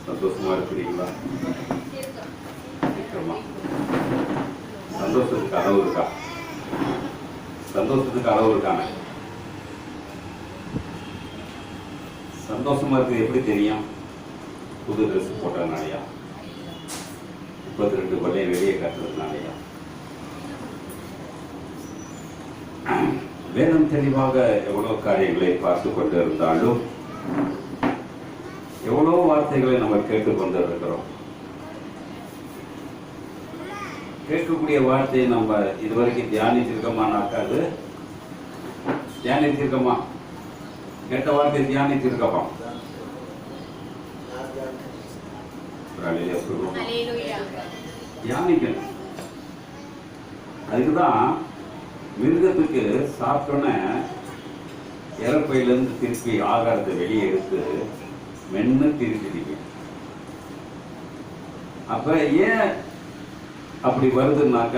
சந்தோஷமா இருக்கிறீங்களா? இருக்கிறோமா? சந்தோஷத்துக்கு அளவு இருக்கா? சந்தோஷத்துக்கு அளவு இருக்காங்க. சந்தோஷமா இருக்கு எப்படி தெரியும்? புது ட்ரெஸ் போட்டதுனாலயா? 32 பள்ளியை வெளியே காட்டுறதுனாலயா? வேதம் தெளிவாக எவ்வளவு காரியங்களை பார்த்து கொண்டு இருந்தாலும் எவ்வளவு வார்த்தைகளை நம்ம கேட்டுக்கொண்டு இருக்கிறோம். கேட்கக்கூடிய வார்த்தையை நம்ம இதுவரைக்கும் தியானிச்சிருக்கோமானாக்காது? தியானிச்சிருக்கோமா? கேட்ட வார்த்தை தியானிச்சிருக்கோமா? தியானிக்கணும். அதுக்குதான் மிருகத்துக்கு சாப்பிட்டோன்னே இறப்பையிலிருந்து திருப்பி ஆகாரத்தை வெளியே எடுத்து மென்னு திருப்பிடுங்க. அப்ப ஏன் அப்படி வருதுன்னாக்க,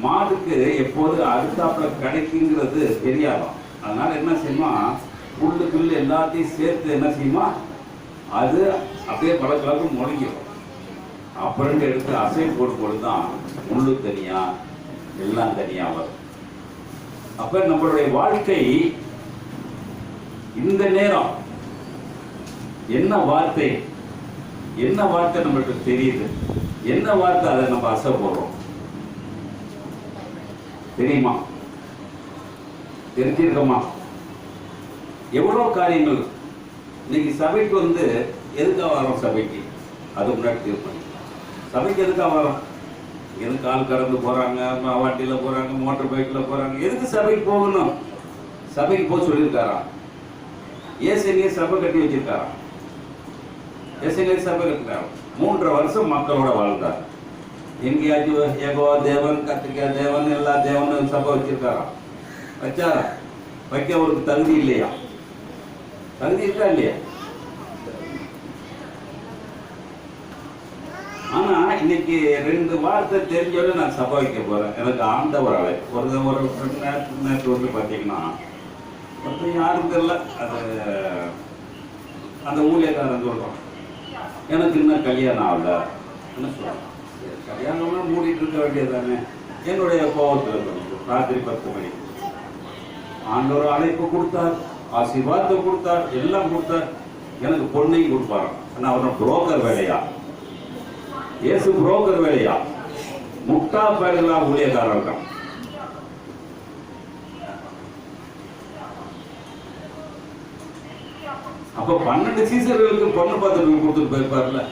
மாடுக்கு எப்போது அடுத்தாப்புல கிடைக்குங்கிறது தெரியாதான். அதனால என்ன செய்யுமா, புல்லு புல்லு எல்லாத்தையும் சேர்த்து என்ன செய்யுமா, அது அப்படியே பழக்கலாக்கு முடங்கிடும். அப்புறம் எடுத்து அசை போடும்போதுதான் முள்ளு தனியா எல்லாம் தனியா வரும். அப்ப நம்மளுடைய வாழ்க்கை இந்த நேரம் என்ன வார்த்தை நம்மளுக்கு தெரியுது, என்ன வார்த்தை அதை நம்ம அசை போடுறோம் தெரியுமா? தெரிஞ்சிருக்கோமா? எவ்வளவு காரியங்கள் இன்னைக்கு சபைக்கு வந்து எதுக்காக வரோம்? சபைக்கு அது முன்னாடி தீர்மானம். சபைக்கு எதுக்காக வரோம்? எதுக்கு ஆள் கடந்து போறாங்க, வண்டியில போறாங்க, மோட்டர் பைக்ல போறாங்க. எதுக்கு சபைக்கு போகணும்? சபைக்கு போக சொல்லியிருக்காராம். ஏசையே சபை கட்டி வச்சிருக்காராம். ஏசையே சபை கட்டிருக்காராம். 3.5 வருஷம் மக்களோட வாழ்ந்தார். எங்கேயாச்சும் ஏகோ தேவன், கத்திரிக்கா தேவன், எல்லா தேவனும் சபை வச்சிருக்காராம். வச்சாரா? வைக்க அவருக்கு தகுதி இல்லையா? தகுதி இருக்கா இல்லையா? ஆனா இன்னைக்கு 2 வார்த்தை தெரிஞ்சோட நான் சபை வைக்க போறேன். எனக்கு ஆண்டவர் அலை ஒரு நேரத்து வந்து பாத்தீங்கன்னா யாரும் தெரியல, அது அந்த ஊழியக்காரன் சொல்றான், எனக்கு இன்னும் கல்யாணம் ஆகல. என்ன சொல்றான்? கல்யாணம்னா மூடிட்டு இருக்க வேண்டியதானே. என்னுடைய கோபத்தில் ராத்திரி 10 மணிக்கு ஆண்டவர் அழைப்பு கொடுத்தார், ஆசீர்வாதத்தை கொடுத்தார், எல்லாம் கொடுத்தார். எனக்கு பொண்ணையும் கொடுப்பாராம். ஆனா அவன் புரோக்கர் வேலையா? இயேசு புரோக்கர் வேலையா? முட்டா பேர்களா ஊழியக்காரன் இருக்கான். அப்ப 12 சீசர்களுக்கு பொண்ணு பார்த்து கொடுத்துட்டு போயிருப்பார்ல.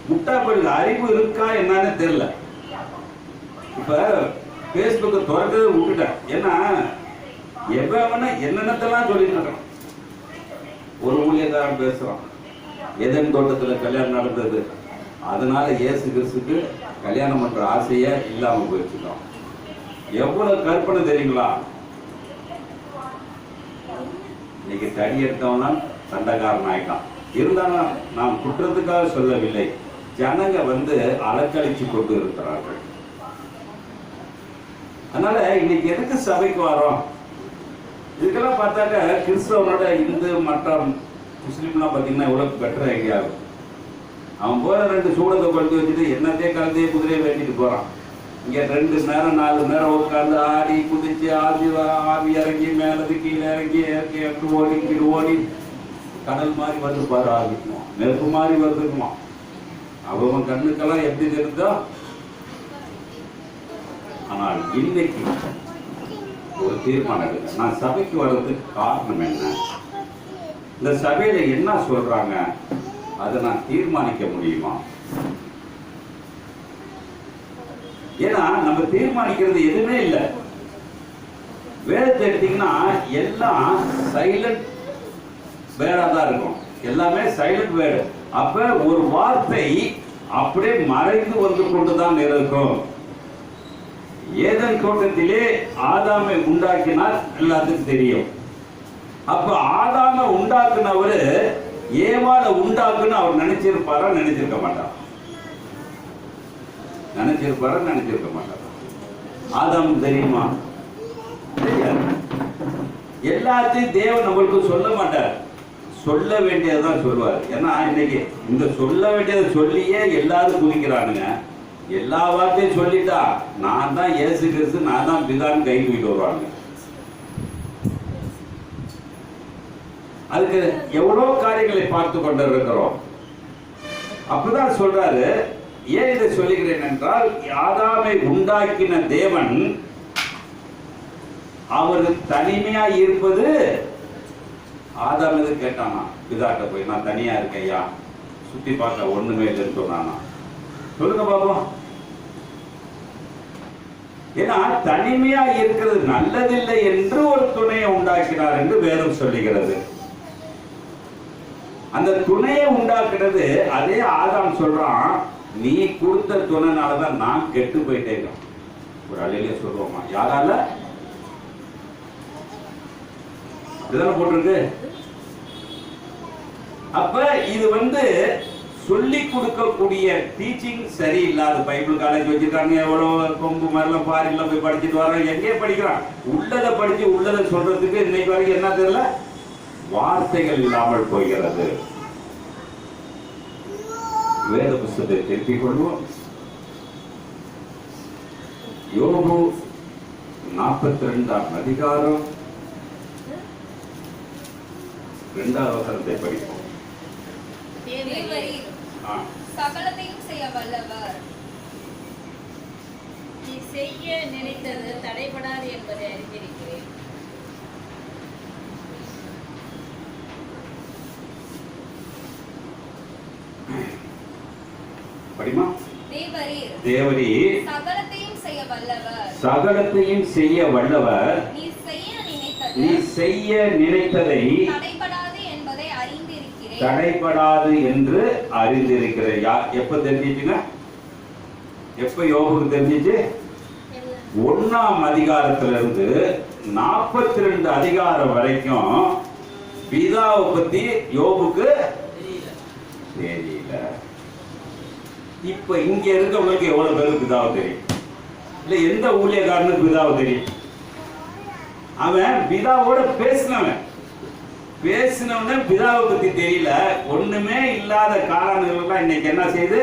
முட்டா பேருக்கு அறிவு இருக்கா என்னன்னு தெரியல. இப்ப பேஸ்புக்கை திறக்கவே விட்டுட்டேன். ஏன்னா எவன என்னென்னத்தெல்லாம் சொல்லிட்டு இருக்கான். ஒரு ஊழியக்காரன் பேசுறான், ஏதேன் தோட்டத்துல கல்யாணம் நடந்தது, அதனால இயேசு கிறிஸ்துக்கு கல்யாணம் பண்ற ஆசைய இல்லாம போயிடுச்சுட்டோம். எவ்வளவு கற்பனை தெரியுங்களா? இன்னைக்கு தடி எடுத்தவனா சண்டைக்காரன் ஆயிட்டான். இருந்தாலும் நாம் குற்றத்துக்காக சொல்லவில்லை. ஜனங்க வந்து அலக்கழிச்சு கொண்டு இருக்கிறார்கள். அதனால இன்னைக்கு எதுக்கு சபைக்கு வரோம்? இதுக்கெல்லாம் பார்த்தாக்க கிறிஸ்தவனோட இந்து மற்ற முஸ்லீம்லாம் பார்த்தீங்கன்னா எவ்வளவு பெட்டர் ஐடியா இருக்கும். அவன் போற 2 சூடத்தை கொண்டு வச்சுட்டு என்னத்தையே கலந்தையே குதிரையை வேண்டிட்டு போறான். இங்க 2 நேரம் 4 நேரம் உட்காந்து ஆடி குதிச்சு ஆவி இறங்கி மேலது கீழே இறங்கி இறக்கி ஓடி கீழே ஓடி கடல் மாதிரி வந்து பாரு ஆரம்பிக்குமா, நெருப்பு மாதிரி வந்துருக்குமா. அவன் கண்ணுக்கெல்லாம் எப்படி தெரிந்தோ. ஆனால் இன்னைக்கு ஒரு தீர்மானம் எடுக்க, நான் சபைக்கு வர்றதுக்கு காரணம் என்ன, இந்த சபையில என்ன சொல்றாங்க, அதை நான் தீர்மானிக்க முடியுமா? ஏன்னா நம்ம தீர்மானிக்கிறது எதுவுமே இல்லை. வேதத்தை எடுத்தீங்கன்னா எல்லாம் சைலண்ட் வேர்டா தான் இருக்கும். எல்லாமே சைலண்ட் வேர்டு. அப்ப ஒரு வார்த்தை அப்படியே மறைந்து வந்து கொண்டுதான் இருக்கும். ஏதேன் தோட்டத்திலே ஆதாமை உண்டாக்கினார், எல்லாத்துக்கும் தெரியும். அப்ப ஆதாமை உண்டாக்குனவரு ஏவாளை உண்டாக்குன்னு அவர் நினைச்சிருப்பாரா? நினைச்சிருக்க மாட்டார். நினைச்சிருக்க மாட்டார். ஆதாம் தெரியுமா? தெரியாது. எல்லாத்தையும் தேவன் நம்மளுக்கு சொல்ல மாட்டார். சொல்ல வேண்டியதுதான் சொல்லுவார். ஏன்னா இன்னைக்கு இந்த சொல்ல வேண்டியதை சொல்லியே எல்லாரும் குறிக்கிறானுங்க. எல்லா வார்த்தையும் சொல்லிட்டா நான் தான் இயேசு கிறிஸ்து, நான் தான் பிதான்னு கை தூக்கிட்டு வருவாங்க. அதுக்கு எவ்வளவு காரியங்களை பார்த்து கொண்டு இருக்கிறோம். அப்பதான் சொல்றாரு, ஏன் இதை சொல்லுகிறேன் என்றால், ஆதாமை உண்டாக்கின தேவன் அவருக்கு தனிமையா இருப்பது. ஆதாம் எது கேட்டானா பிதாட்ட போய், நான் தனியா இருக்கேயா, சுத்தி பார்க்க ஒண்ணுமே இல்லைன்னு சொன்னானா? சொல்லுங்க பாப்போம். ஏன்னா தனிமையா இருக்கிறது நல்லதில்லை என்று ஒரு துணையை உண்டாக்கினார் என்று வேதம் சொல்லுகிறது. அந்த துணையை உண்டாக்குறது அதே ஆதாம் சொல்றான், நீ கொடுத்த துணைனாலதான் நான் கெட்டு போயிட்டேன். ஒரு அலையில சொல்லுவோமா? யாரால? இதெல்லாம் போட்டிருக்கு. அப்ப இது சொல்லி கொடுக்கக்கூடிய டீச்சிங் சரியில்லாத. பைபிள் காலேஜ் வச்சிருக்காங்க, எவ்வளவு கொம்பு மாதிரிலாம் பாரிலாம் போய் படிச்சுட்டு வரோம். எங்கே படிக்கிறான்? உள்ளதை படிச்சு உள்ளதை சொல்றதுக்கு இன்னைக்கு வரைக்கும் என்ன தெரியல, வார்த்தைகள் இல்லாமல் போகிறது. வேத புத்தகத்தை திருப்பிக் கொள்வோம். யோபு 42ஆம் அதிகாரம் 2வது வசனத்தை படிப்போம். சகலத்தையும் செய்ய வல்லவர், நீ செய்ய நினைத்தது தடைபடாது என்பதை அறிந்திருக்கிறேன். படிமா. தேவரீர் சகலத்தையும் செய்ய வல்லவர், சகலத்தையும் செய்ய வல்லவர், நீ செய்ய நினைத்ததை தடைபடாது என்பதை அறிந்திருக்கிறேன். தடைபடாது என்று அறிந்திருக்கிறேன். எப்ப தெரிஞ்சிச்சுங்க? எப்ப யோபுக்கு தெரிஞ்சிச்சு? 1ஆம் அதிகாரத்திலிருந்து 42 அதிகாரம் வரைக்கும் பிதாவை பத்தி யோபுக்கு தெரியல. இப்ப இங்க இருக்கவங்களுக்கு எவ்வளவு பேருக்கு பிதாவை தெரியும்? இல்ல எந்த ஊழியக்காரனுக்கு பிதாவை தெரியும்? அவன் பிதாவோட பேசினவன் பிதாவை பத்தி தெரியல. ஒண்ணுமே இல்லாத காரணங்கள்லாம் இன்னைக்கு என்ன செய்து,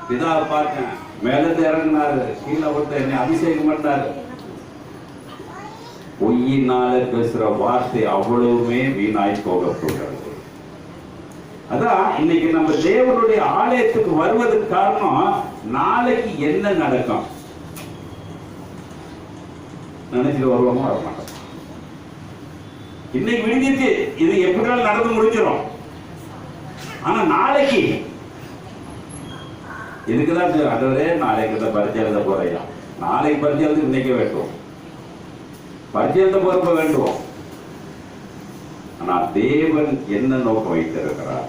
பிதாவை பார்த்தேன், மேலந்து இறங்கினாரு, கீழே ஒருத்த என்னை அபிஷேகம் பண்ணாரு. பொய்யினால பேசுற வார்த்தை அவ்வளவுமே வீணாய் போக போகிறது. அதான் இன்னைக்கு நம்ம தேவனுடைய ஆலயத்துக்கு வருவதற்கு காரணம், நாளைக்கு என்ன நடக்கும் நினைச்சிட்டு வருவோமோ வர மாட்டோம். இன்னைக்கு விழுந்துச்சு, இது எப்படினாலும் நடந்து முடிஞ்சிடும். ஆனா நாளைக்கு இதுக்குதான் அதுவரே நாளைக்கு பரிச்சை எழுத போறையா, நாளைக்கு பரிச்சை எழுது இன்னைக்கே வேண்டும், பரிச்சை எழுத போறப்ப வேண்டும். ஆனா தேவன் என்ன நோக்கம் வைத்திருக்கிறார்?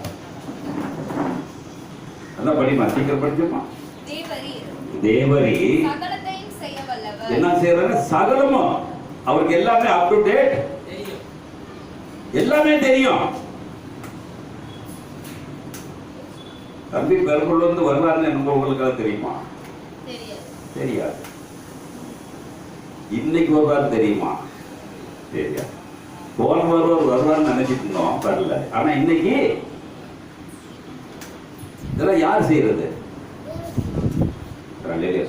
அதான் படிமா, சீக்கிரம் படிச்சுமா. தேவரி என்ன செய்யறாங்க? சகலமும் அவருக்கு எல்லாமே அப் டு டேட், எல்லாமே தெரியும். தம்பி பெருங்குள்ள இருந்து வருவாருன்னு எனக்கு உங்களுக்கு தெரியுமா? தெரியாது. இன்னைக்கு வருவார் தெரியுமா? தெரியாது. போன வருவார்னு நினைச்சிட்டு இருந்தோம், வரல. ஆனா இன்னைக்கு இதெல்லாம் யார் செய்யறது?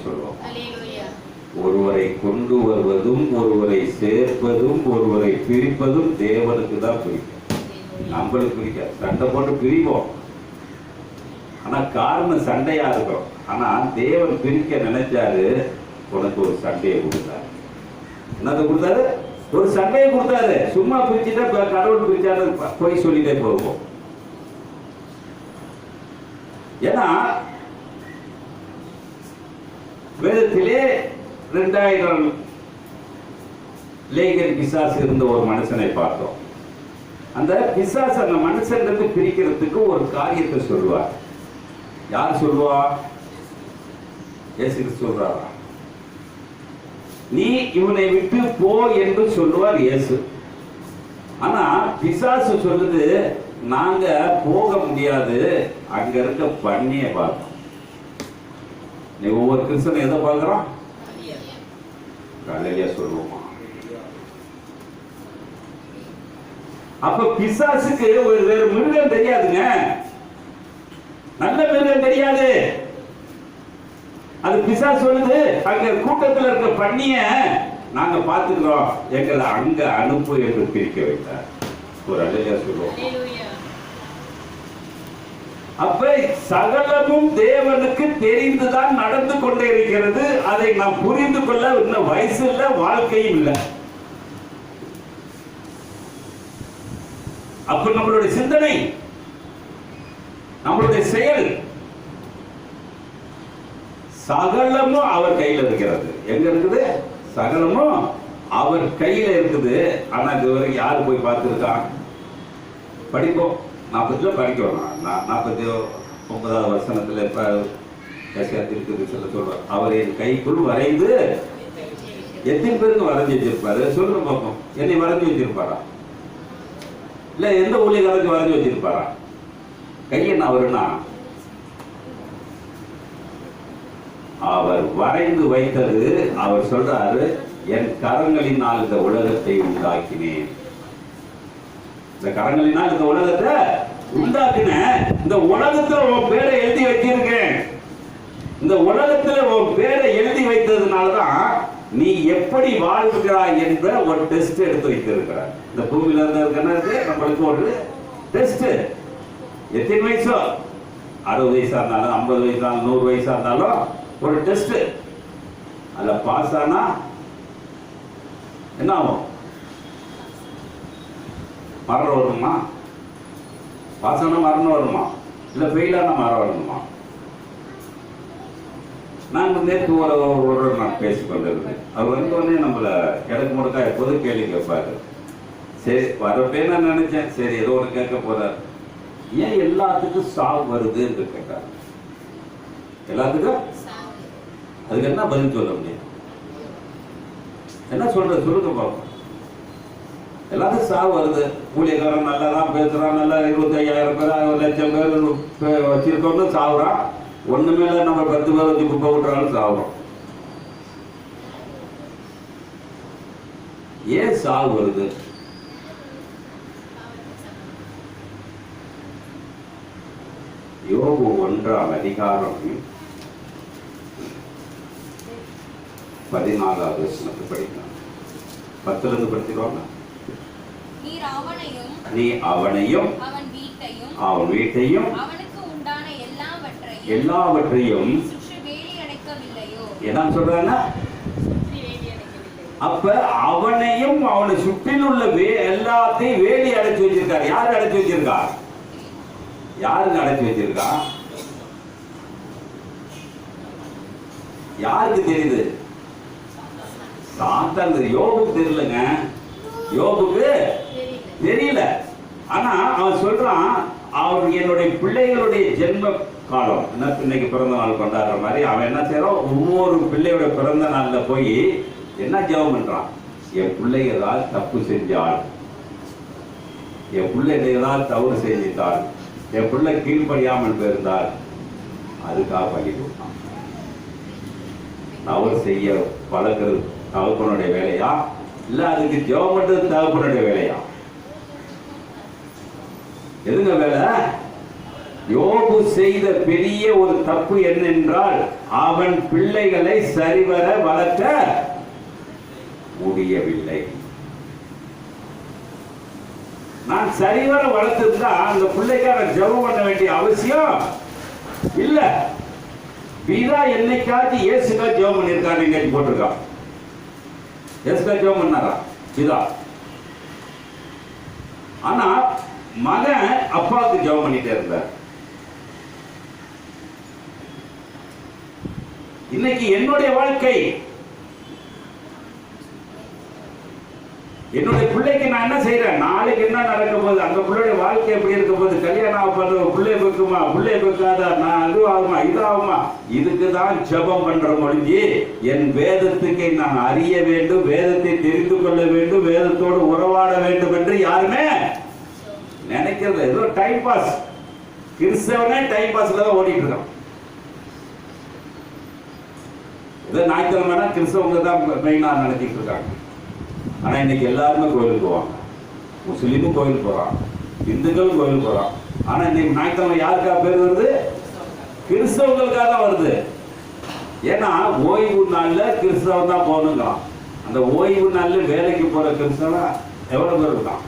சொல்லுவோம். ஒருவரை கொண்டு வருவதும் ஒருவரை சேர்ப்பதும் ஒருவரை பிரிப்பதும் தேவனுக்கு தான் பிடிக்கும், நம்மளுக்கு பிடிக்காது. சண்டை போட்டு பிரிப்போம், ஆனா காரணம் சண்டையா இருக்கும். ஆனா தேவன் பிரிக்க நினைச்சாரு, உனக்கு ஒரு சண்டையை கொடுத்தாரு. என்னத்தை கொடுத்தாரு? ஒரு சண்டையை கொடுத்தாரு. சும்மா பிரிச்சுட்டா கடவுள் பிரிச்சாரு போய் சொல்லிட்டே போவோம். ஏன்னா வேதத்திலே 2000 லேகன் பிசாசு இருந்த ஒரு மனுஷனை பார்த்தோம். அந்த பிசாசு அந்த மனுஷன் பிரிக்கிறதுக்கு ஒரு காரியத்தை சொல்லுவார். யார் சொல்லுவா? இயேசு சொல்றாரா? நீ இவனை விட்டு போ என்று சொல்லுவார் இயேசு. ஆனா பிசாசு சொல்லுது, நாங்க போக முடியாது, அங்க இருக்க பண்ணிய பார்ப்போம். நீ ஒவ்வொரு கிறிஸ்தவன் எதை பார்க்கிறான்? காலையில சொல்லுவோமா? அப்ப பிசாசுக்கு ஒரு வேறு மிருகம் தெரியாதுங்க, நல்ல மிருகம் தெரியாது. அது பிசாசு சொல்லுது, அங்க கூட்டத்தில் இருக்க பண்ணிய நாங்க பாத்துக்கிறோம், எங்களை அங்க அனுப்பு என்று பிரிக்க வைத்தார். ஒரு அல்லேலூயா சொல்லுவோம். அப்ப சகலமும் தேவனுக்கு தெரிந்துதான் நடந்து கொண்டே இருக்கிறது. அதை நாம் புரிந்து கொள்ள இன்னும் வயசு இல்ல, வாழ்க்கையும் இல்லை. அப்ப நம்மளுடைய சிந்தனை, நம்மளுடைய செயல் சகலமும் அவர் கையில் இருக்கிறது. எங்க இருக்குது? சகலமும் அவர் கையில இருக்குது. ஆனா இதுவரைக்கும் யாரு போய் பார்த்துருக்கான்? படிப்போம், 40 படிக்கிறோம். 49வது வசனத்துல இப்ப சொல்றார், அவர் என் கைக்குள் வரைந்து எத்தனை பேருக்கு வரைஞ்சி வச்சிருப்பாரு? சொல்லுங்க பார்ப்போம். என்னை வரைஞ்சி வச்சிருப்பாரா? இல்ல எந்த ஊழியர்களுக்கு வரைஞ்சி வச்சிருப்பாரா? கையன் அவருன்னா அவர் வரைந்து வைத்தது. அவர் சொல்றாரு, என் கரங்களினால் இந்த உலகத்தை உண்டாக்கினேன். இந்த கரங்களினால் இந்த உலகத்தை உண்டாக்கின, இந்த உலகத்துல உன் பேரை எழுதி வச்சிருக்கேன். இந்த உலகத்துல உன் பேரை எழுதி வைத்ததுனாலதான் நீ எப்படி வாழ்கிறாய் என்ற ஒரு டெஸ்ட் எடுத்து வைத்திருக்கிறார். இந்த பூமியில இருந்து நம்மளுக்கு ஒரு டெஸ்ட். எத்தனை வயசோ, 60 வயசா இருந்தாலும் 50 வயசா 100 வயசா இருந்தாலும் ஒரு டெஸ்ட். அதுல பாஸ் ஆனா என்ன ஆகும்? மரணம் வருமா? பாஸ் ஆனா மரணம் வருமா? இல்ல ஃபெயில் ஆனா மரணம் வருமா? நான் நேற்று ஒரு நான் பேசிக்கொண்டிருந்தேன். அவர் வந்தோடனே நம்மள கிடக்கு முடக்கா எப்போதும் கேள்வி கேட்பாரு. சரி வரப்பே நான் நினைச்சேன், சரி ஏதோ ஒன்று கேட்க போறாரு. ஏன் எல்லாத்துக்கும் சாவு வருது என்று கேட்டார். எல்லாத்துக்கும் அதுக்கு என்ன பதில் சொல்ல முடியும்? என்ன சொல்ற சொல்லுங்க பார்ப்போம். எல்லாத்துக்கும் சாவு வருது. ஊழியக்காரன் நல்லா தான் பேசுறான், நல்லா 25,000 பேர் 1,00,000 பேர் வச்சிருக்கோம்னு சாவுறான். ஒண்ணுமே இல்லை, நம்ம 10 பேர் வச்சு குப்பை விட்டுறாலும் சாவுறோம். ஏன் சாவு வருது? யோபு 1ஆம் அதிகாரம் 14வது வசனத்தை படிக்கலாம். 10லிருந்து படிச்சுக்கோங்க. நீ அவனையும் அவன் வீட்டையும் அவனுக்கு உண்டான எல்லாவற்றையும் என்ன சொல்றாங்க? அப்ப அவனையும் அவனை சுற்றிலுள்ள எல்லாத்தையும் வேலி அடைச்சு வச்சிருக்காரு. யாரு அடைச்சு வச்சிருக்கா? யாருக்கு அடைச்சு வச்சிருக்கா? யாருக்கு தெரியுது? சாத்தான். யோபுக்கு தெரியலங்க, யோபுக்கு தெரியல. ஆனா அவன் சொல்றான், அவர் என்னுடைய பிள்ளைகளுடைய ஜென்ம காலம், இன்னைக்கு பிறந்த நாள் கொண்டாடுற மாதிரி அவன் என்ன செய்யறான்? ஒவ்வொரு பிள்ளையோட பிறந்த நாள்ல போய் என்ன ஜெபம் பண்றான்? என் பிள்ளை ஏதாவது தப்பு செஞ்சால், என் பிள்ளை ஏதாவது தவறு செஞ்சிட்டால், என் பிள்ளை கீழ்படியாமல் இருந்தால் அதுக்காக பண்ணி கொடுத்தான். தவறு செய்ய பழக்கிறது தகப்பனுடைய வேலையா, இல்ல அதுக்கு ஜெபம் பண்றது தகப்பனுடைய வேலையா? எதுங்க வேலை? யோபு செய்த பெரிய ஒரு தப்பு என்னென்றால், அவன் பிள்ளைகளை சரிவர வளர்க்க முடியவில்லை. நான் சரிவர வளர்த்திருந்தா அந்த பிள்ளைக்கார ஜெபம் பண்ண வேண்டிய அவசியம் இல்ல. பிதா என்னைக்காச்சும் இயேசுக்கா ஜெபம் பண்ணிருக்காரு, இன்னைக்கு போட்டிருக்கான். இயேசுக்கா ஜெபம் பண்ணாரா பிதா? ஆனா மகன் அப்பாவுக்கு ஜெபம் பண்ணிட்டே இருந்தார். இன்னைக்கு என்னுடைய வாழ்க்கை, என்னுடைய பிள்ளைக்கு நான் என்ன செய்யறேன், நாளைக்கு என்ன நடக்க போகுது, அந்த பிள்ளைய வாழ்க்கை எப்படி இருக்க போகுது, கல்யாணம் பண்ற பிள்ளை பெக்குமா, பிள்ளை பெக்காதா, நான் அது ஆகுமா இது ஆகுமா, இதுக்குதான் ஜெபம் பண்ற முடிஞ்சு என் வேதத்துக்கு நான் அறிய வேண்டும், வேதத்தை தெரிந்து கொள்ள வேண்டும், வேதத்தோடு உறவாட வேண்டும் என்று யாருமே நினைக்கிறது. ஏதோ டைம் பாஸ். கிறிஸ்தவனே டைம் பாஸ்ல தான் ஓடிட்டு இருக்கான். ஏதோ ஞாயிற்றுக்கிழமை கிறிஸ்தவங்க தான் மெயினா நினைச்சிட்டு இருக்காங்க. ஆனா இன்னைக்கு எல்லாருமே கோயிலுக்கு போவாங்க. முஸ்லீமும் கோயிலுக்கு போறான், இந்துக்களும் கோயிலுக்கு போறான். ஆனா இன்னைக்கு ஞாயிற்றுக்கிழமை யாருக்கா பேர் வருது? கிறிஸ்தவங்களுக்காக தான் வருது. ஏன்னா ஓய்வு நாள்ல கிறிஸ்தவன் தான் போகணுங்கிறான். அந்த ஓய்வு நாள்ல வேலைக்கு போற கிறிஸ்தவன் எவ்வளவு பேர் இருக்கான்?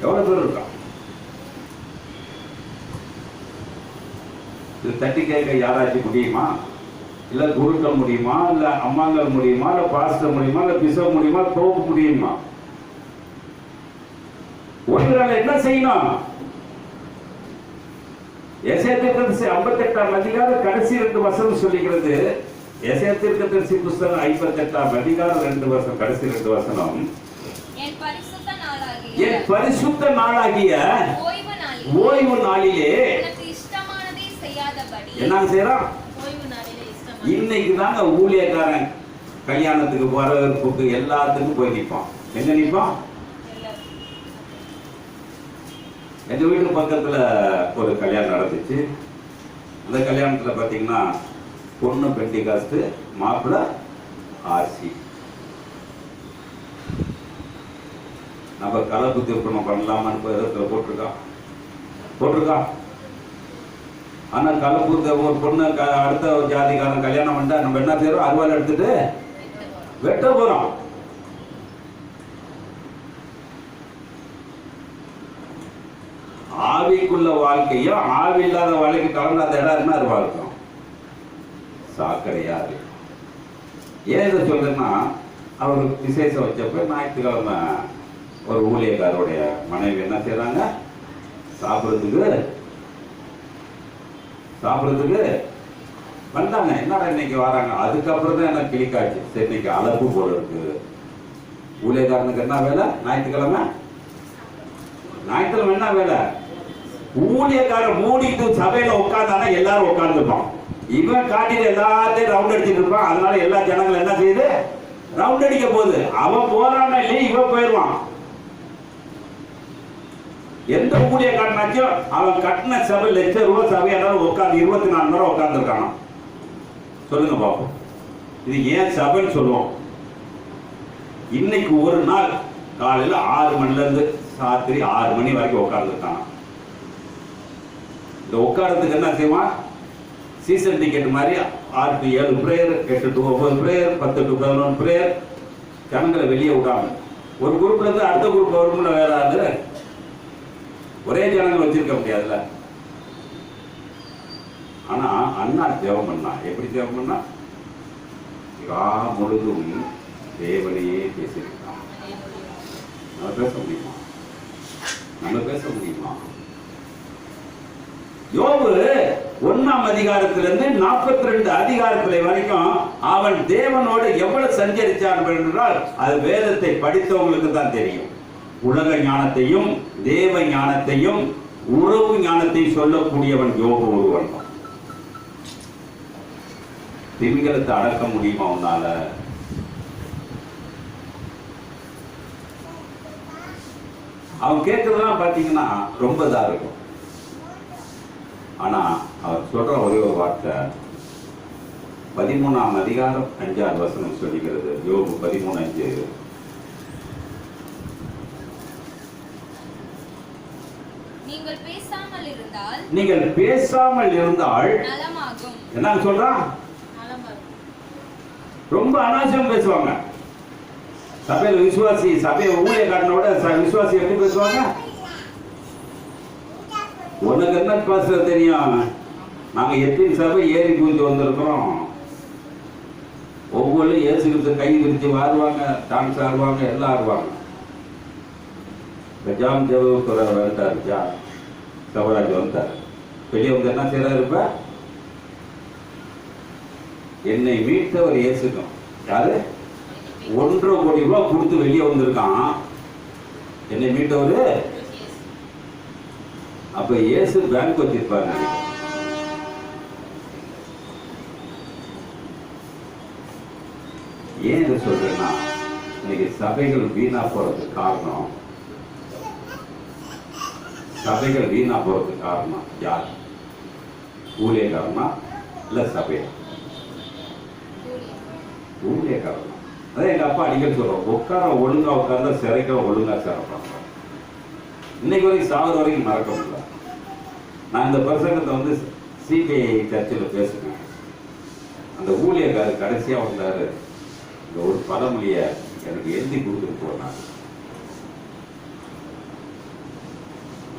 எவ்வளவு பேர் இருக்கான்? இது தட்டி கேட்க யாராச்சும் முடியுமா? இல்ல குருக்கள் முடியுமா? இல்ல அம்மாங்கள் முடியுமா? இல்ல பாஸ்டர் முடியுமா? இல்ல பிசப் முடியுமா? தோப்பு முடியுமா? ஓய்வு நாள் என்ன செய்யணும்? எசேக்கியேல் தீர்க்கதரிசி 58ஆம் அதிகாரம் கடைசி 2 வசனம் சொல்லுகிறது. எசேக்கியேல் தீர்க்கதரிசி புத்தகம் 58ஆம் அதிகாரம் 2 வசனம், கடைசி 2 வசனம். என் பரிசுத்த நாளாகிய ஓய்வு நாளிலே எனக்கு இஷ்டமானதை செய்யாதபடி என்ன செய்யறான்? ஓய்வு நாளிலே இஷ்டமா. இன்னைக்கு தாங்க ஊழியக்காரன் கல்யாணத்துக்கு வரவேற்புக்கு எல்லாத்துக்கும் போய் நிற்பான். எங்க நிற்பான்? எங்க வீட்டு பக்கத்துல ஒரு கல்யாணம் நடந்துச்சு. அந்த கல்யாணத்துல பாத்தீங்கன்னா பொண்ணு பெண்டிகாஸ்ட், மாப்பிள்ளை ஆர்சி. நம்ம கலப்பு திருப்பணம் பண்ணலாமான்னு இடத்துல போட்டிருக்கா. ஆனா கலப்பு ஒரு பொண்ணு அடுத்த ஜாதிக்காரன் கல்யாணம் பண்ணா நம்ம என்ன செய்யறோம்? அறுவாள் எடுத்துட்டு வெட்ட போறோம். ஆவிக்குள்ள வாழ்க்கையும் ஆவி இல்லாத வாழ்க்கை கலந்து அந்த இடம் என்ன அருவா இருக்கும்? சாக்கடையா இருக்கு. ஏன் இதை சொல்றேன்னா, அவர் விசேஷம் வச்சப்ப ஞாயிற்றுக்கிழமை ஒரு ஊழியக்காரோடைய மனைவி என்ன செய்யறாங்க? சாப்பிடுறதுக்கு வந்தாங்க. என்னடா இன்னைக்கு வராங்க? அதுக்கப்புறம் தான் எனக்கு கிளிக்காச்சு. சரி, இன்னைக்கு அளப்பு போல இருக்கு. ஊழியக்காரனுக்கு என்ன வேலை? ஞாயிற்றுக்கிழமை என்ன வேலை? ஊழியக்காரன் மூடிட்டு சபையில உட்கார்ந்தானா எல்லாரும் உட்கார்ந்துருப்பான். இவன் காட்டிட்டு எல்லாத்தையும் ரவுண்ட் அடிச்சுட்டு இருப்பான். அதனால எல்லா ஜனங்களும் என்ன செய்யுது? ரவுண்ட் அடிக்க போகுது. அவன் போறானா இல்லையே, இவன் போயிடுவான். எந்த ஊழியக்காரனாச்சும் அவன் கட்டின சபை ₹1,00,000 சபையானாலும் உட்காந்து 24 மணி நேரம் உட்கார்ந்துருக்கானா? சொல்லுங்க பாப்போம். இது ஏன் சபைன்னு சொல்லுவோம்? இன்னைக்கு ஒரு நாள் காலையில 6 மணில இருந்து ராத்திரி 6 மணி வரைக்கும் உட்கார்ந்துருக்கான். இந்த உட்காரத்துக்கு என்ன செய்வான்? சீசன் டிக்கெட் மாதிரி 6 to 7 prayer, 8 to 9 prayer, 10 to 11 prayer. ஜனங்களை வெளியே விடாம ஒரு குரூப்ல இருந்து அடுத்த குரூப் வரும்ல. வேற ஆளு ஒரே ஜனங்கள் வச்சிருக்க முடியாதுல்ல. ஆனா அண்ணா ஜெபம் பண்ணா. எப்படி ஜெபம் பண்ணா? முழுதும் தேவனையே பேசியிருக்கான். நம்ம பேச முடியுமா? யோபு 1ஆம் அதிகாரத்திலிருந்து 42 அதிகாரத்துல வரைக்கும் அவன் தேவனோடு எவ்வளவு சஞ்சரிச்சான் என்றால் அது வேதத்தை படித்தவங்களுக்கு தான் தெரியும். உலக ஞானத்தையும் தேவ ஞானத்தையும் உறவு ஞானத்தையும் சொல்லக்கூடியவன் யோபு ஒருவன். திமிங்கலத்தை அடக்க முடியுமா உன்னால? அவன் கேட்கறதெல்லாம் பாத்தீங்கன்னா ரொம்ப இதா இருக்கும். ஆனா அவர் சொல்ற ஒரே ஒரு வார்த்தை 13ஆம் அதிகாரம் 5ஆம் வசனம் சொல்லுகிறது. யோபு 13:5. நீங்கள் பேசாமல் இருந்தால் நலமாகும். என்ன சொல்றான்? ரொம்ப அனாவசியம் பேசுவாங்க. சபையில விசுவாசி, சபையை ஊழியக்காரனோட விசுவாசி எப்படி பேசுவாங்க? உனக்கு என்ன பேச தெரியும்? நாங்க எத்தனை சபை ஏறி குதித்து வந்திருக்கிறோம். ஒவ்வொரு இயேசுகிட்டு கை விரிச்சு வாருவாங்க, டான்ஸ் ஆடுவாங்க, எல்லாம் ஆடுவாங்க. ஜாம் ஜெபத்துற வந்துட்டார், சபராஜ் வந்துட்டார். வெளியே வந்து என்ன செய்யறாரு? இப்ப என்னை மீட்டவர் இயேசுக்கும். யாரு? 1.5 கோடி ரூபாய் கொடுத்து வெளியே வந்திருக்கான். என்னை மீட்டவரு. அப்ப இயேசு பேங்க் வச்சிருப்பாரு. ஏன் இதை சொல்றேன்னா, இன்னைக்கு சபைகள் வீணா போறதுக்கு காரணம், சபைகள் வீணா போறதுக்கு காரணம் யார்? ஊழியக்காரனா இல்ல சபையா? ஊழியக்காரனா. அதான் எங்க அப்பா அடிக்கடி சொல்றோம், உட்கார ஒழுங்கா உட்கார்ந்தா சிறைக்க ஒழுங்கா சிறப்பாங்க. இன்னைக்கு வரைக்கும் சாகுற வரைக்கும் மறக்க முடியல. நான் இந்த பிரசங்கத்தை வந்து சிபிஐ சர்ச்சில் பேசுனேன். அந்த ஊழியக்காரர் கடைசியா வந்தாரு. இந்த ஒரு பழமொழிய எனக்கு எழுதி கொடுத்துட்டு போனார்.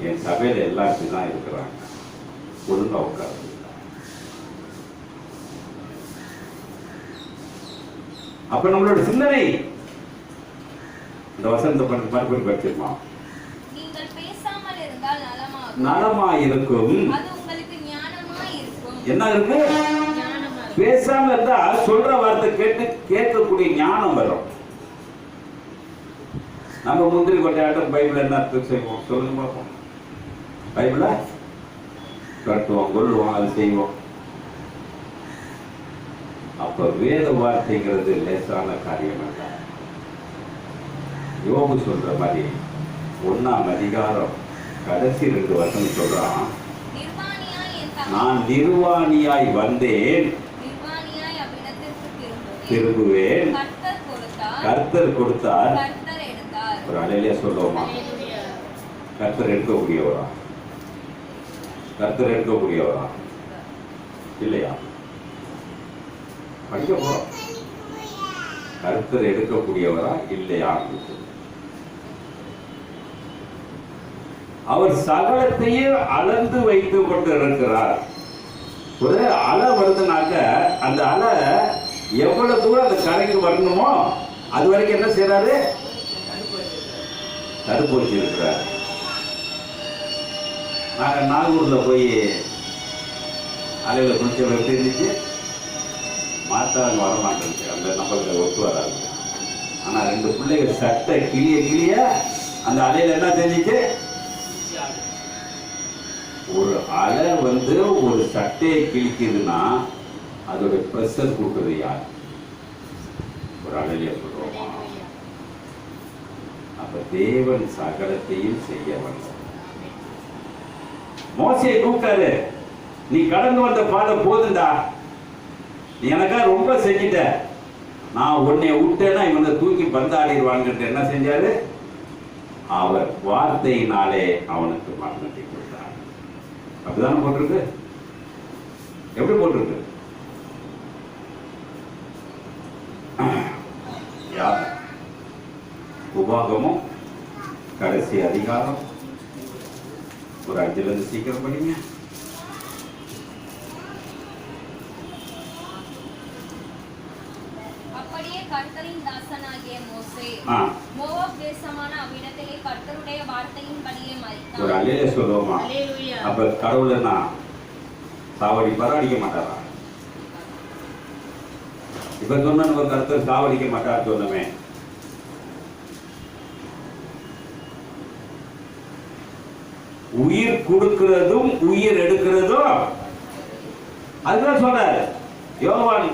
என் சபையில எல்லாருக்கும் தான் இருக்கிறாங்க, ஒழுங்கா உட்கார்ந்து. அப்ப நம்மளோட சிந்தனை இந்த வசந்த மறுபடி படிச்சிருமா? நீங்கள் பேசாமல் இருந்தால் நலமா இருக்கும். அது உங்களுக்கு ஞானமாய் இருக்கும். என்ன இருக்கு? பேசாம இருந்தா சொல்ற வார்த்தை கேட்கக்கூடிய ஞானம் வரும். நம்ம முந்திரி கொட்டையாட்டம் பைபிள் என்ன செய்வோம் சொல்லுங்க பார்ப்போம். பைபிள கட்டுவோம், கொள்ளுவோம், அது செய்வோம். அப்ப வேத வார்த்தைங்கிறது லேசான காரியம் அல்ல. யோபு சொல்ற மாதிரி 1ஆம் அதிகாரம் கடைசி 2 வசனம் சொல்றான், நான் நிர்வாணியாய் வந்தேன், திரும்புவேன், கர்த்தர் கொடுத்தார். ஒரு அலையிலே சொல்லுவோமா? கர்த்தர் எடுக்கக்கூடியவரா? கர்த்தர் எடுக்கக்கூடியவரா இல்லையா? படிக்க போறோம். கர்த்தர் எடுக்கக்கூடியவரா இல்லையா? அவர் சகலத்தையும் அளந்து வைத்து கொண்டு இருக்கிறார். ஒரு அலை வருதுனாக்க அந்த அலை எவ்வளவு தூரம் அந்த கரைக்கு வரணுமோ அது வரைக்கும் என்ன செய்யறாரு? தடுப்பு வச்சிருக்கிறார். நாங்க நாகூர்ல போய் அலையில குளிச்ச எப்படி இருந்துச்சு? மாத்தாங்க வரமாட்டேங்குது, அந்த நம்மளுக்கு ஒத்து வராது. ஆனா 2 பிள்ளைகள் சட்டை கிளிய அந்த அலையில என்ன செஞ்சிச்சு? ஒரு அலை வந்து ஒரு சட்டையை கிழிக்குதுன்னா அதோட பிரஷர் கூட்டுறது யார்? ஒரு அலையில சொல்றோமா? அப்ப தேவன் சகலத்தையும் செய்ய வந்தார். மோசேயை கூப்பிட்டாரு, நீ கடந்து வந்த பாதை போதுண்டா, நீ எனக்கா ரொம்ப செஞ்சிட்ட, நான் உன்னை விட்டேன்னா இவனை தூக்கி பந்தாடிடுவான்கிட்ட என்ன செஞ்சாரு? அவர் வார்த்தையினாலே அவனுக்கு மரணத்தை கொடுத்தார். அப்படிதானே போட்டிருக்கு? எப்படி போட்டிருக்கு? உபாகமும் கடைசி அதிகாரம் ஒரு 5ல இருந்து சீக்கிரம் படிங்க. அப்படியே கர்த்தரின் தாசனாகிய மோசே மோவாப் தேசமான அவ்விடத்திலே கர்த்தருடைய வார்த்தையின்படியே மரித்தான். ஒரு அல்லேலூயா சொல்லுவோமா? அப்ப கடவுளனா சாவடிப்பாரா, அடிக்க மாட்டாரா? இப்ப சொன்ன ஒரு கர்த்தர் சாவடிக்க மாட்டார் சொன்னமே. உயிர் கொடுக்கிறதும் உயிர் எடுக்கிறதும் அதுதான் சொல்றாரு. யோவான்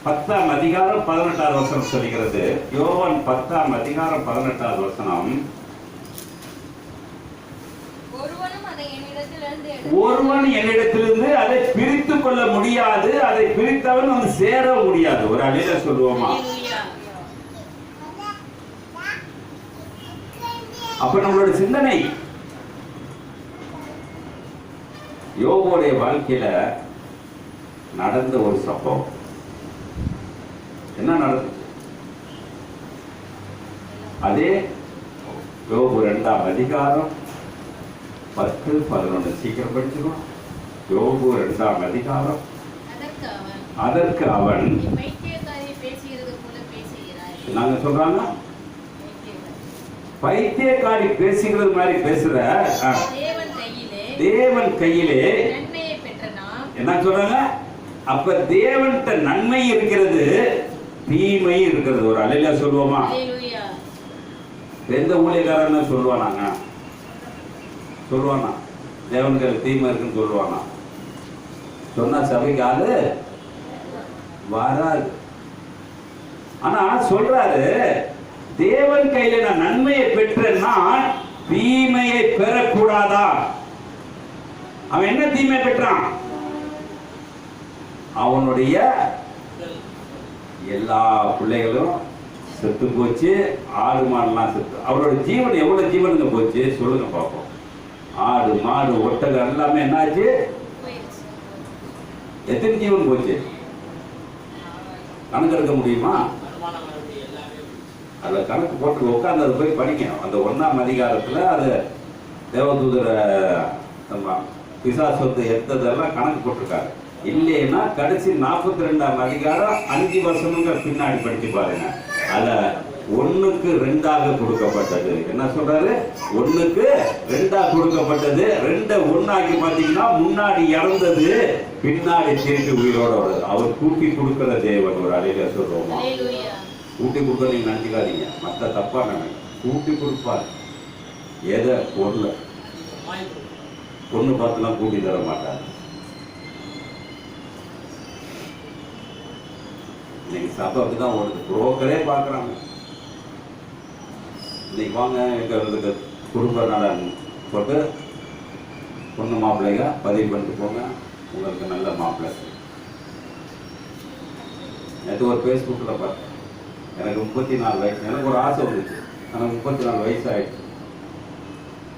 10ஆம் அதிகாரம் 18வது வசனம் சொல்கிறது. யோவான் 10ஆம் அதிகாரம் 18வது வசனம், ஒருவன் என்னிடத்திலிருந்து அதை பிரித்துக் கொள்ள முடியாது, அதை பிரித்தவன் வந்து சேர முடியாது. ஒரு அலையில சொல்லுவோமா? அப்ப நம்மளோட சிந்தனை யோபுடைய வாழ்க்கையில நடந்த ஒரு சம்பவம். என்ன நடந்துச்சு? அதே யோபு 2ஆம் அதிகாரம் 10, 11 சீக்கிரம் படிச்சுக்கோ. யோபு 2ஆம் அதிகாரம். அதற்கு அவன் நாங்க சொல்றாங்க பைத்தியக்காரி பேசுகிறது மாதிரி பேசுற தேவன் கையிலே என்ன சொல்றாங்க? அப்ப தேவன்கிட்ட நன்மை இருக்கிறது, தீமை இருக்கிறது. ஒரு அலையில சொல்லுவோமா? எந்த ஊழியக்காரன்னு சொல்லுவானாங்க? சொல்லுவானா தேவனுக்கு தீமை இருக்குன்னு சொல்லுவானா? சொன்னா சபைக்கு ஆளு வராது. ஆனா சொல்றாரு, தேவன் கையில நான் நன்மையை பெற்றேன்னா தீமையை பெறக்கூடாதா? அவன் என்ன தீமை பெற்றான்? அவனுடைய எல்லா பிள்ளைகளும் செத்து போச்சு. ஆடு மாடுலாம் செத்து. அவரோட ஜீவன் எவ்வளவு ஜீவனுங்க போச்சு சொல்லுங்க பார்ப்போம். ஆடு மாடு ஒட்டகம் எல்லாமே என்னாச்சு? போயிடுச்சு. எத்தனை ஜீவன் போச்சு கணக்கு எடுக்க முடியுமா? அதுல கணக்கு போட்டு உட்காந்து அதை போய் படிக்கணும். அந்த 1ஆம் அதிகாரத்துல அது தேவதூதர பிசாசத்தை எடுத்ததெல்லாம் கணக்கு போட்டிருக்காரு. இல்லைன்னா கடைசி 42ஆம் அதிகாரம் 5 வருஷமுங்க பின்னாடி படிச்சு பாருங்க. அத 1க்கு 2ஆக கொடுக்கப்பட்டது. என்ன சொல்றாரு? 1க்கு 2ஆ கொடுக்கப்பட்டது. 2 1ஆக்கி பார்த்தீங்கன்னா முன்னாடி இறந்தது பின்னாடி திருப்பி உயிரோட வருது. அவர் கூட்டி கொடுக்கிற தேவன். ஒரு அலையில சொல்றோமா? கூட்டி கொடுக்க நீங்க நினைச்சுக்காதீங்க, மற்ற தப்பா நினைக்க. கூட்டி கொடுப்பார். எதை? பொண்ணு பார்த்துலாம் கூட்டி தர மாட்டார். இன்னைக்கு சபை அப்படிதான் ஓடுது. புரோக்கரே பார்க்குறாங்க. இன்னைக்கு வாங்க எங்களுக்கு குடும்ப நலன் போட்டு பொண்ணு மாப்பிள்ளைங்க பதிவு பண்ணிட்டு போங்க, உங்களுக்கு நல்ல மாப்பிள்ளை. நேற்று ஒரு ஃபேஸ்புக்கில் பார்த்தேன். எனக்கு 34 வயசு. எனக்கு ஒரு ஆசை வந்துச்சு. எனக்கு 34 வயசு ஆயிடுச்சு.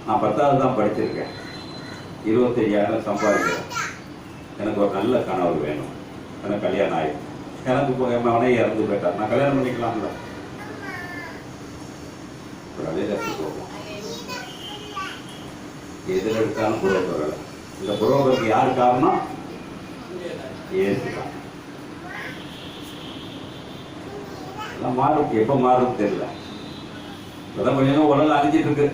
நான் 10வது தான் படிச்சிருக்கேன். 25,000 சம்பாதிக்கிறேன். எனக்கு ஒரு நல்ல கணவர் வேணும். எனக்கு கல்யாணம் ஆயிடுச்சு. எனக்கு இப்போ என் மகனே இறந்து போயிட்டார். நான் கல்யாணம் பண்ணிக்கலாம்ல? ஒரு அலையிலக்கு போவோம். எதில் எடுத்தாலும் புரோக்கர் வேலை. இந்த புரோக்கருக்கு யார் காரணம்? ஏசுதான். எல்லாம் மாறும். எப்போ மாறும் தெரியல. இப்போதான் கொஞ்சம் உலகம் அழிஞ்சிட்டு இருக்கு.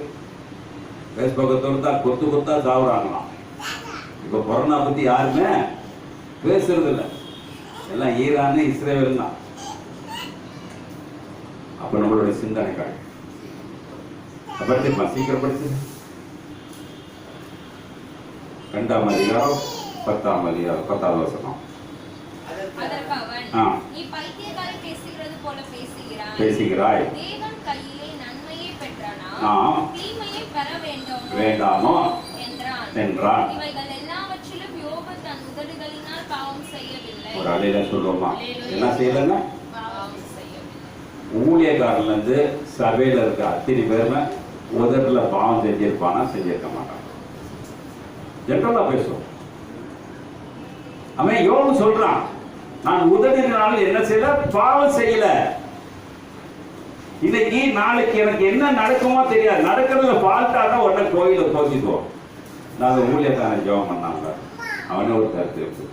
ஃபேஸ்புக்கை தொடுத்தா கொத்து கொத்தா சாவுறாங்களாம். இப்போ கொரோனா பற்றி யாருமே பேசுறது இல்லை. எல்லாம் ஈரான் இஸ்ரேல் தான். அப்போ நம்மளுடைய சிந்தனை காடு படிச்சிருப்பான். சீக்கிரம் படிச்சு 2ஆம் அதிகாரம் 10ஆம் அதிகாரம் 10வது வசனம். அதற்கு அவன், நீ பைத்தியக்காரி பேசுகிறது போல பேசுகிறாய். தேவன் கையிலே நன்மையை பெற்றானா தீமையை பெற வேண்டாமோ என்றான். இவைகள் எல்லாவற்றிலும் யோபு தன் உதடுகளினால் பாவம் செய்யவில்லை. ஒரு அலையில சொல்லுவோமா? என்ன செய்யலங்க? பாவம் செய்யவில்லை. ஊழியக்காரன்ல இருந்து சபையில இருக்க அத்தனை பேருமே உதட்டுல பாவம் செஞ்சிருப்பானா? செஞ்சிருக்க மாட்டான். ஜெனரலா பேசுவோம். அவன் யோபு சொல்றான், நான் உதடினாலும் என்ன செய்யல? பாவம் செய்யல. இன்னைக்கு நாளைக்கு எனக்கு என்ன நடக்குமோ தெரியாது. நடக்கிறதுல ஃபால்ட்டா தான் உடனே கோயில போசிக்குவோம். நாங்கள் ஊழியக்காரன் ஜெபம் பண்ணாங்க. அவனே ஒரு கருத்து இருக்கு.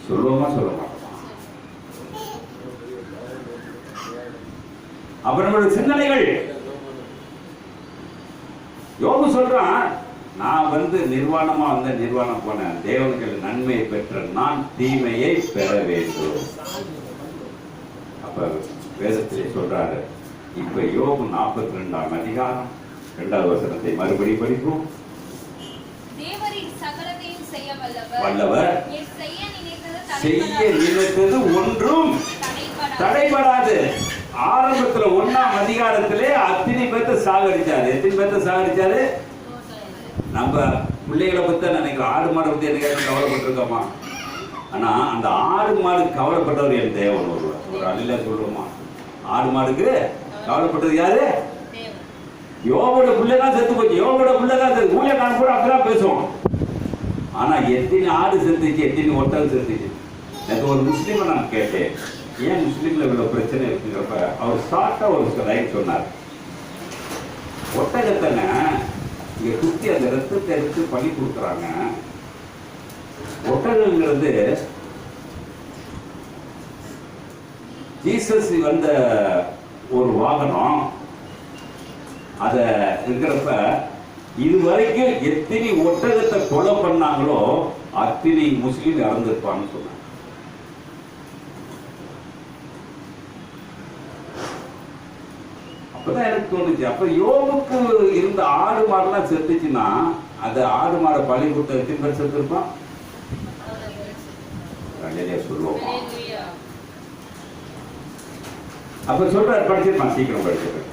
சொல்லுவோமா சொல்ல மாட்டோமா? அப்ப நம்மளுடைய சிந்தனைகள். யோபு சொல்றான், நான் நிர்வாணமா நிர்வாணம் போனேன். தேவனுக்கு நன்மையை பெற்ற நான் தீமையை பெற வேண்டும். அப்ப வேதத்திலே சொல்றாரு. இப்ப யோபு 42ஆம் அதிகாரம் 2வது வசனத்தை மறுபடி படிப்போம். தேவரின் சகலத்தையும் செய்ய வல்லவர், செய்ய நினைத்தது ஒன்றும் தடைபடாது. ஆரம்பத்துல 1ஆம் அதிகாரத்திலே அத்தனை பேர்த்த சாகடிச்சாரு. எத்தனை பேர்த்த சாகடிச்சாரு? நம்ம பிள்ளைகளை பத்தி நினைக்கிறோம். ஆடு மாடை பத்தி என்ன கவலைப்பட்டிருக்கோமா? ஆனா அந்த ஆடு மாடு கவலைப்பட்டவர் என் தேவன். ஒரு அழில சொல்றோமா? ஆடு மாடுக்கு கவலைப்பட்டது யாரு? யோபோட பிள்ளைதான் செத்து போச்சு. யோபோட பிள்ளைதான் செத்து. ஊழியக்காரன் கூட அப்படிதான் பேசுவோம். ஆனா எத்தனை ஆடு செத்துச்சு, எத்தனை ஒட்டகம் செத்துச்சு. எனக்கு ஒரு முஸ்லீமை நான் கேட்டேன், ஏன் முஸ்லீம்ல இவ்வளவு பிரச்சனை இருக்குங்கிறப்ப அவர் ஷார்ட்டா ஒரு லைன் சொன்னார். ஒட்டகத்தனை இங்க குத்தி அந்த ரத்தத்தை எடுத்து பலி கொடுக்குறாங்க. ஒட்டகங்கிறது ஜீசஸ் வந்த ஒரு வாகனம். அத இருக்கிறப்ப இதுவரைக்கும் எத்தனை ஒட்டகத்தை கொலை பண்ணாங்களோ அத்தனை முஸ்லீம் இறந்திருப்பான்னு சொன்னாங்க. அப்பதான் எனக்கு தோணுச்சு, அப்ப யோபுக்கு இருந்த ஆடு மாடுலாம் செத்துச்சுன்னா அந்த ஆடு மாடை பலி கொடுத்த எத்தனை பேர் செத்துருப்பான்? சொல்லுவோம். அப்ப சொல்ற படிச்சிருப்பான். சீக்கிரம் படிச்சிருப்பேன்.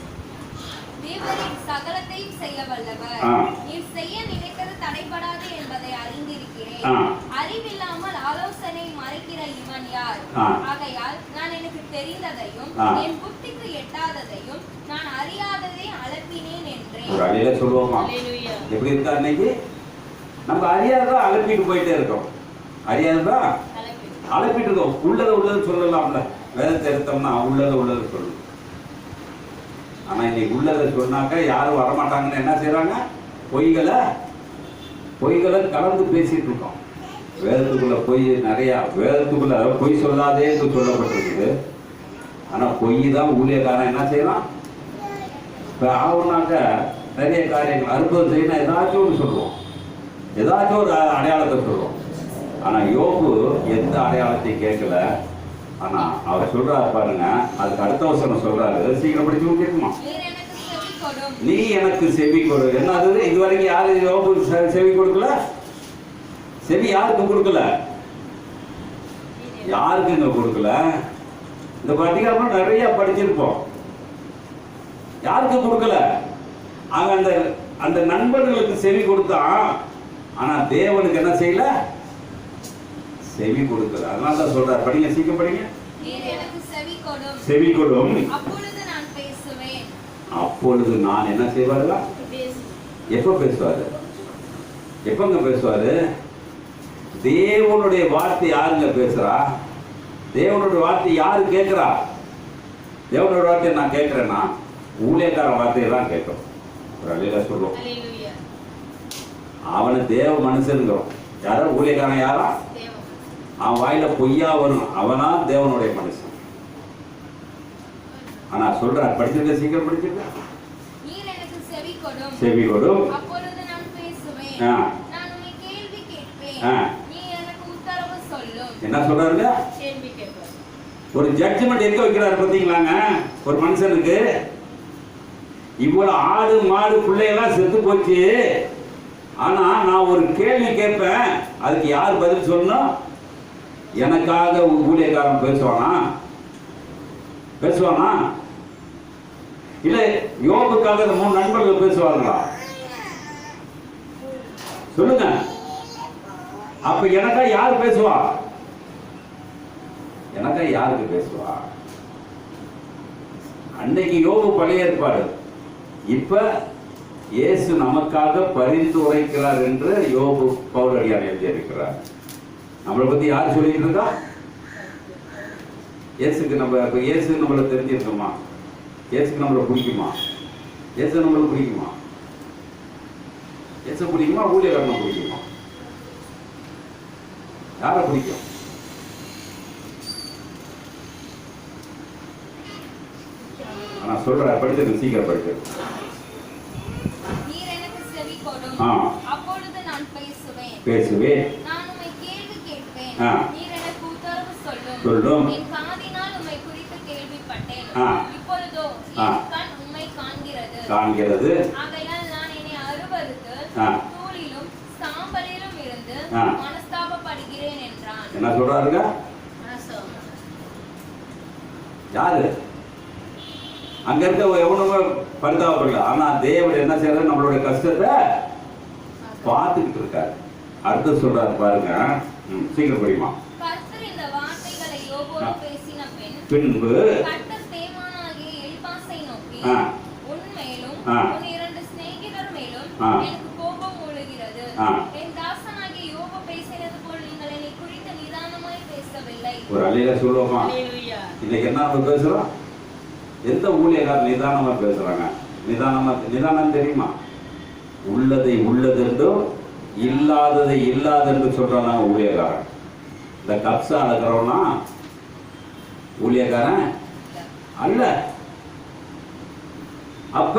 சகலத்தையும் செய்ய வல்லவர், நீர் செய்ய நினைத்தது தடைபடாது என்பதை அறிந்திருக்கிறேன். அறிவில்லாமல் ஆலோசனை மறைக்கிற இவன் யார்? ஆகையால் நான் எனக்கு தெரிந்ததையும் என் புத்திக்கு எட்டாததையும் நான் அறியாததை அலப்பினேன் என்றேன். ஒரு அடியில சொல்லுவோமா? எப்படி இருக்கா இன்னைக்கு? நம்ம அறியாததான் அலப்பிட்டு போயிட்டே இருக்கோம். அறியாததான் அலப்பிட்டு இருக்கோம். உள்ளது சொல்லலாம்ல. வேதத்தை எடுத்தோம்னா உள்ளது சொல்லணும். ஆனா இன்னைக்கு உள்ளதை சொன்னாக்க யாரும் வரமாட்டாங்கன்னு என்ன செய்யறாங்க? பொய்களை கலந்து பேசிட்டு இருக்கோம். வேதத்துக்குள்ள பொய் நிறைய, வேதத்துக்குள்ள பொய் சொல்லாதே என்று சொல்லப்பட்டிருக்குது. ஆனா பொய் தான் ஊழியக்காரன் என்ன செய்யலாம்? ஆகுனாக்க நிறைய காரியங்கள் அற்புதம் செய்யணும், ஏதாச்சும் ஒன்று சொல்லுவோம், ஏதாச்சும் ஒரு அடையாளத்தை சொல்லுவோம். ஆனா யோபு எந்த அடையாளத்தையும் கேட்கல. ஆனா அவர் சொல்றாரு பாருங்க, அதுக்கு அடுத்த வசனம் சொல்றாரு, சீக்கிரம் படிச்சு கேட்குமா? நீ எனக்கு செவி கொடு. என்னது? இதுவரைக்கும் யாரு யோபு செவி கொடுக்கல? செவி யாருக்கு கொடுக்கல? யாருக்குங்க கொடுக்கல? இந்த பாட்டிக்காரமா நிறைய படிச்சிருப்போம். யாருக்கு கொடுக்கல? அங்க அந்த அந்த நண்பர்களுக்கு செவி கொடுத்தான். ஆனா தேவனுக்கு என்ன செய்யல? செவி கொடுக்கல. அதனால தான் சொல்றாரு, படிங்க, சீக்கிரம் படிங்க. செவி கொடும், அப்பொழுது நான் என்ன செய்வாருல? எப்ப பேசுவாரு? எப்பங்க பேசுவாரு? தேவனுடைய வார்த்தை யாருங்க பேசுறா? தேவனுடைய வார்த்தை யாரு கேட்கிறா? தேவனுடைய வார்த்தையை நான் கேட்கிறேன்னா ஊழியக்கார வார்த்தையை தான் கேட்கிறோம். ஒரு அழியில சொல்லுவோம், அவனை தேவ மனுஷனுங்கிறோம். யாரோ ஊழியக்காரன் யாரா? அவன் வாயில பொய்யா வரும், அவனா தேவனுடைய மனுஷன். ஆனா சொல்றார், படிச்சிருக்க, சீக்கிரம் படிச்சிருக்க. செவி கொடும், அப்பொழுது நான் பேசுவேன், நான் உன்னை கேள்வி கேட்பேன், நீ எனக்கு உத்தரவு சொல்லும். என்ன சொல்றாருங்க? கேள்வி கேட்பார். ஒரு ஜட்ஜ்மெண்ட் எங்க வைக்கிறாரு பாத்தீங்களாங்க? ஒரு மனுஷனுக்கு இவ்வளவு ஆடு மாடு பிள்ளையெல்லாம் செத்து போச்சு, ஆனா நான் ஒரு கேள்வி கேட்பேன், அதுக்கு யார் பதில் சொல்லணும்? எனக்காக ஊழியக்காரன் பேசுவானா? இல்ல யோபுக்காக இந்த 3 நண்பர்கள் பேசுவாங்களா? சொல்லுங்க. அப்ப எனக்கா யார் பேசுவா? எனக்கா யாருக்கு பேசுவா? அன்னைக்கு யோபு பழைய ஏற்பாடு, இப்ப இயேசு நமக்காக பரிந்துரைக்கிறார் என்று யோபு பவுலடியார் எழுதியிருக்கிறார். நம்மளை பத்தி யார் சொல்லிட்டு இருக்கா? இயேசுக்கு இயேசு நம்மளை தெரிஞ்சிருக்கோமா? இயேசுக்கு நம்மளை பிடிக்குமா? இயேசு நம்மளை பிடிக்குமா? இயேசு பிடிக்குமா? ஊழியக்காரனை பிடிக்குமா? யாரை பிடிக்கும்? நான் சொல்றேன், படிச்சிருக்கேன், சீக்கிரம் படிச்சிருக்கேன். அப்பொழுது நான் பேசுவேன், நான் உம்மை கேள்வி கேட்பேன், நீர் எனக்கு உத்தரவு சொல்லும். என் காதினால் உம்மை குறித்து கேள்விப்பட்டேன், இப்பொழுதோ என் கண் உம்மை காண்கிறது. ஆகையால் நான் என்னை அருவருத்து தூளிலும் சாம்பலிலும் இருந்து மனஸ்தாபப்படுகிறேன் என்றான். என்ன சொல்றாருங்க? யாரு? அங்க இருக்க எவனுமே பரிதாபப்படல. ஆனா தேவன் என்ன செய்யறாரு? நம்மளுடைய கஷ்டத்தை பார்த்துக்கிட்டு இருக்காரு. அடுத்து சொல்றாரு பாருங்க, சீக்கிரம் படிமா. கர்த்தர் இந்த வார்த்தைகளை யோபோடு பேசின பின்பு கர்த்தர் தேமானாகிய எலிபாசை நோக்கி, உன் மேலும் உன் 2 சிநேகிதர் மேலும் எனக்கு கோபம் மூளுகிறது. என் தாசனாகிய யோபு பேசினது போல் நீங்கள் என்னை குறித்து நிதானமாய் பேசவில்லை. ஒரு அலையில சொல்லுவோமா? இன்னைக்கு என்ன நம்ம பேசுறோம்? எந்த ஊழியக்காரர் நிதானமா பேசுறாங்க? நிதானம் தெரியுமா? உள்ளதை உள்ளதென்றும் இல்லாததை இல்லாதென்று சொல்றாங்க ஊழியக்காரன். இந்த கப்சா அழகிறவனா ஊழியக்காரன் அல்ல. அப்ப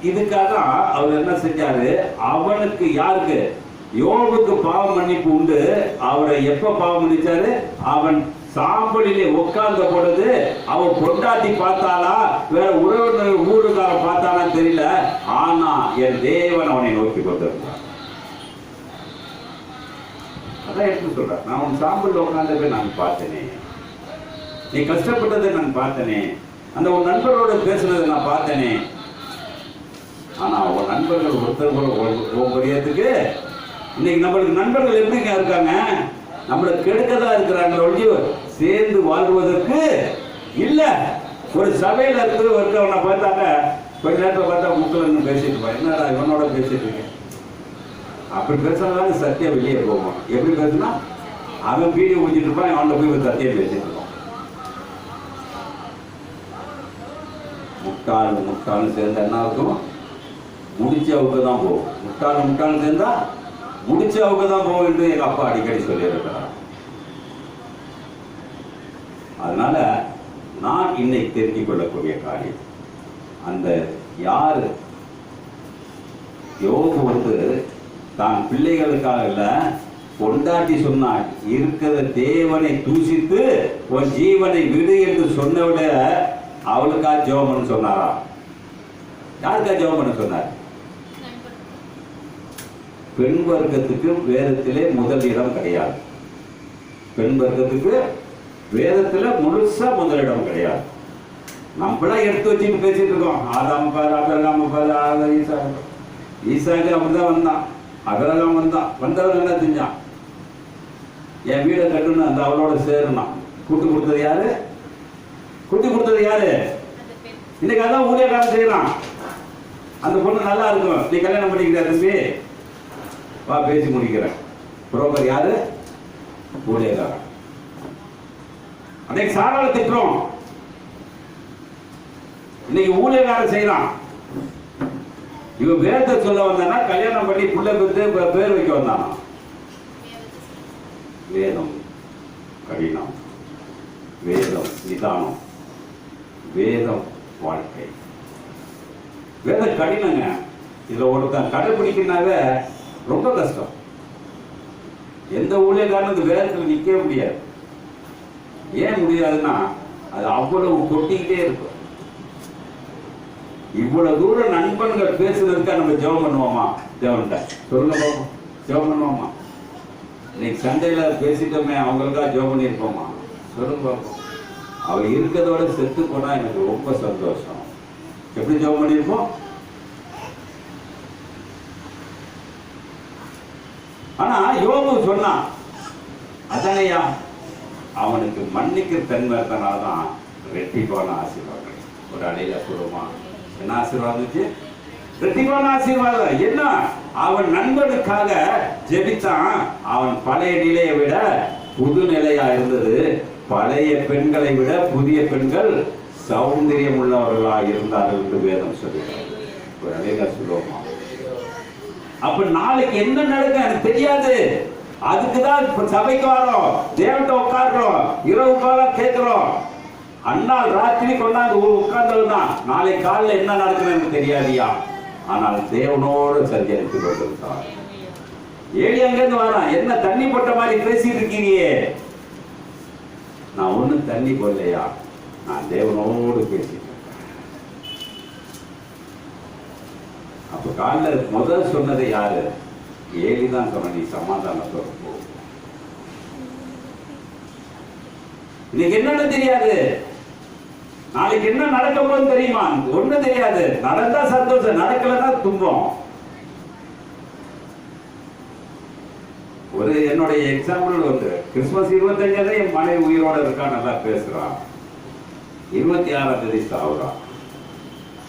இதுக்காக அவர் என்ன செஞ்சாரு? அவனுக்கு, யாருக்கு? யோபுக்கு பாவ மன்னிப்பு உண்டு. அவரை எப்ப பாவம் மன்னிச்சாரு? அவன் சாம்பலிலே உட்கார்ந்த பொழுது அவன் பொண்டாட்டி பார்த்தாளா, வேற உறவினர் ஊருக்கார பார்த்தானா தெரியல, ஆனா என் தேவன் அவனை நோக்கி கொண்டிருந்தான். அதான் எடுத்து சொல்ற, நான் உன் சாம்பல் உட்கார்ந்ததை நான் பார்த்தேனே, நீ கஷ்டப்பட்டதை நான் பார்த்தேனே, அந்த உன் நண்பரோட பேசுனதை நான் பார்த்தேனே. ஆனா உன் நண்பர்கள் ஒருத்தர் கூட ஒவ்வொருத்துக்கு இன்னைக்கு நம்மளுக்கு நண்பர்கள் எப்படிங்க இருக்காங்க? நம்மளை கெடுக்கதான் இருக்கிறாங்க ஒழிய சேர்ந்து வாழ்வதற்கு இல்ல. ஒரு சபையில இருக்கவனை பார்த்தாங்க, கொஞ்ச நேரத்தில் பார்த்தா முக்கில் பேசிட்டு இருப்பான், என்னடா இவனோட பேசிட்டு இருக்கேன், அப்படி பேசுறதால சத்தியம் வெளியே போவான். எப்படி பேசுனா, அவன் வீடியோ குடிச்சிட்டு இருப்பான், அவன்கிட்ட போய் சத்தியம் பேசிட்டு இருப்பான். முட்டாள் சேர்ந்தா என்ன ஆகும்? முடிச்சவுக்கு தான் போகும். முட்டாள் சேர்ந்தா முடிச்சவுக்கு தான் போகும் என்று எங்க அப்பா அடிக்கடி சொல்லியிருக்கிறார். அதனால நான் இன்னைக்கு தெரிஞ்சுக் கொள்ளக்கூடிய காரியம், அந்த யாரு யோபு தான் பிள்ளைகளுக்காக இல்ல, கொண்டாட்டி சொன்னான், இருக்கிற தேவனை தூசித்து உன் ஜீவனை விடு என்று சொன்னவிட அவளுக்கா ஜெபம் பண்ண சொன்னாரா? யாருக்கா ஜெபம் பண்ண சொன்னார்? பெண் வர்க்கத்துக்கு வேதத்திலே முதல் இடம் கிடையாது. பெண் வர்க்கத்துக்கு வேதத்துல முழுசா முதலிடம் கிடையாது. நம்மளாம் எடுத்து வச்சுட்டு பேசிட்டு இருக்கோம். ஆதாம் பாரு, அபிரகாம் பாரு, ஈசாக்கு அப்படிதான் வந்தான், அபிரகாம் வந்தவன் என்ன செஞ்சான்? என் வீடை கட்டணும், அந்த அவளோட சேரணும். கூட்டு கொடுத்தது யாரு? இன்னைக்கு அதான் ஊழியக்காரன் செய்யறான். அந்த பொண்ணு நல்லா இருக்கும், நீ கல்யாணம் பண்ணிக்கிற தம்பி, வா பேசி முடிக்கிறேன். புரோக்கர் யாரு? ஊழியக்காரன். அன்னைக்கு சாராள திட்டம், இன்னைக்கு ஊழியக்காரன் செய்யறான். இவன் வேதத்தை சொல்ல வந்தானா, கல்யாணம் பண்ணி புள்ள பெற்று பேர் வைக்க வந்தானா? வேதம் கடினம், வேதம் நிதானம், வேதம் வாழ்க்கை. வேதம் கடினங்க. இதுல ஒருத்தன் கடைபிடிக்கனாவே ரொம்ப கஷ்டம். எந்த ஊழியக்காரனுக்கு வேதத்தில் நிற்க முடியாது. ஏன் முடியாதுன்னா, அது அவ்வளவு கொட்டிக்கிட்டே இருக்கும். இவ்வளவு தூரம் நண்பன்கள் பேசுறதுக்கா நம்ம ஜெபம் பண்ணுவோமா? ஜெபம்ட்ட சொல்லுங்க பாப்போம், ஜெபம் பண்ணுவோமா? இன்னைக்கு சண்டையில பேசிட்டோமே, அவங்களுக்காக ஜெபம் பண்ணியிருப்போமா? சொல்லுங்க பாப்போம். அவர் இருக்கிறதோட செத்து போனா எனக்கு ரொம்ப சந்தோஷம். எப்படி ஜெபம் பண்ணியிருப்போம்? ஆனா யோபு சொன்னான், அதானையா அவனுக்கு மன்னிக்கிற தன்மை இருக்கனால்தான் ரெட்டிப்பான ஆசீர்வாதம். ஒரு அடையில சொல்லுமா, என்ன ஆசீர்வாதம் இருந்துச்சு? ரெட்டிப்பான ஆசீர்வாதம். என்ன? அவன் நண்பனுக்காக ஜெபித்தான். அவன் பழைய நிலையை விட புது நிலையா இருந்தது. பழைய பெண்களை விட புதிய பெண்கள் சௌந்தரியம் உள்ளவர்களா இருந்தார்கள் என்று வேதம் சொல்லுகிறார். ஒரு அடையில சொல்லுவோமா? அப்ப நாளைக்கு என்ன நடக்கும் எனக்கு தெரியாது. அதுக்குதான் சபைக்கு வரோம், தேவன்கிட்ட உட்கார்றோம், இரவு காலம் கேட்கிறோம். அண்ணால் ராத்திரி கொண்டாந்து உட்கார்ந்ததுதான். நாளை காலையில் என்ன நடக்குன்னு எனக்கு தெரியாதியா. ஆனால் தேவனோடு சஞ்சரித்து கொண்டிருக்கான். ஏழி அங்கிருந்து வரான், என்ன தண்ணி போட்ட மாதிரி பேசிட்டு இருக்கீங்க? நான் ஒண்ணும் தண்ணி போடலையா, நான் தேவனோடு பேசிட்டு. அப்ப காலைல முதல் சொன்னது யாரு? ஏலிதான் சொன்ன, நீ சமாதானத்தோட போ. இன்னைக்கு என்னன்னு தெரியாது, நாளைக்கு என்ன நடக்க போகுதுன்னு தெரியுமா? ஒண்ணு தெரியாது. நடந்தா சந்தோஷம், நடக்கலன்னா துன்பம். ஒரு என்னுடைய எக்ஸாம்பிள் கிறிஸ்துமஸ் 25 என் மனைவி உயிரோட இருக்கா, நல்லா பேசுறான். 26ஆம் தேதி சாவுறான்.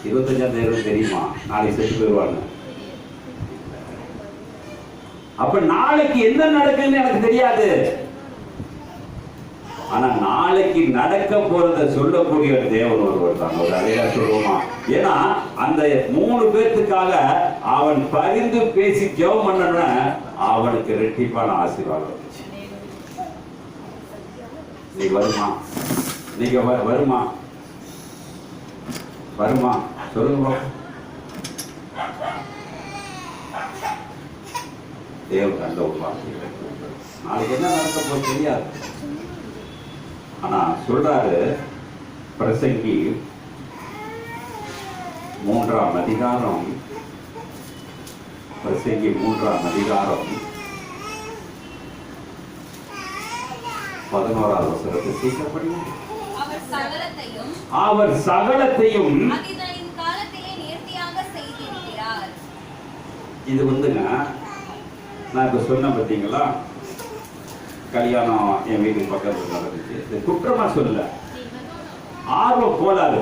25ஆம் தேதி தெரியுமா நாளைக்கு செத்து போயிடுவாங்க. அப்ப நாளைக்கு என்ன நடக்குன்னு எனக்கு தெரியாது. ஆனா நாளைக்கு நடக்க போறத சொல்லக்கூடிய தேவன் ஒருவர் தான். ஒரு அடையா சொல்லுவோமா? ஏன்னா அந்த 3 பேர்த்துக்காக அவன் பரிந்து பேசி ஜெபம் பண்ண அவனுக்கு ரெட்டிப்பான ஆசீர்வாதம் வந்துச்சு. நீ வருமா? நீங்க வருமா? வருமா? சொல்லுங்க. தேவன் அந்த ஒரு வார்த்தை. நாளைக்கு என்ன நடக்க போது தெரியாது. ஆனா சொல்றாரு பிரசங்கி 3ஆம் அதிகாரம், பிரசங்கி 3ஆம் அதிகாரம் 11ஆவது வசனத்தை சீக்கிரப்படிங்க. அவர் சகலத்தையும் இது வந்துங்க, நான் இப்ப சொன்ன பார்த்தீங்களா, கல்யாணம் என் வீட்டுக்கு பக்கத்தில் நடந்துச்சு. இது குற்றமா சொல்லல, ஆர்வ கோளாறு.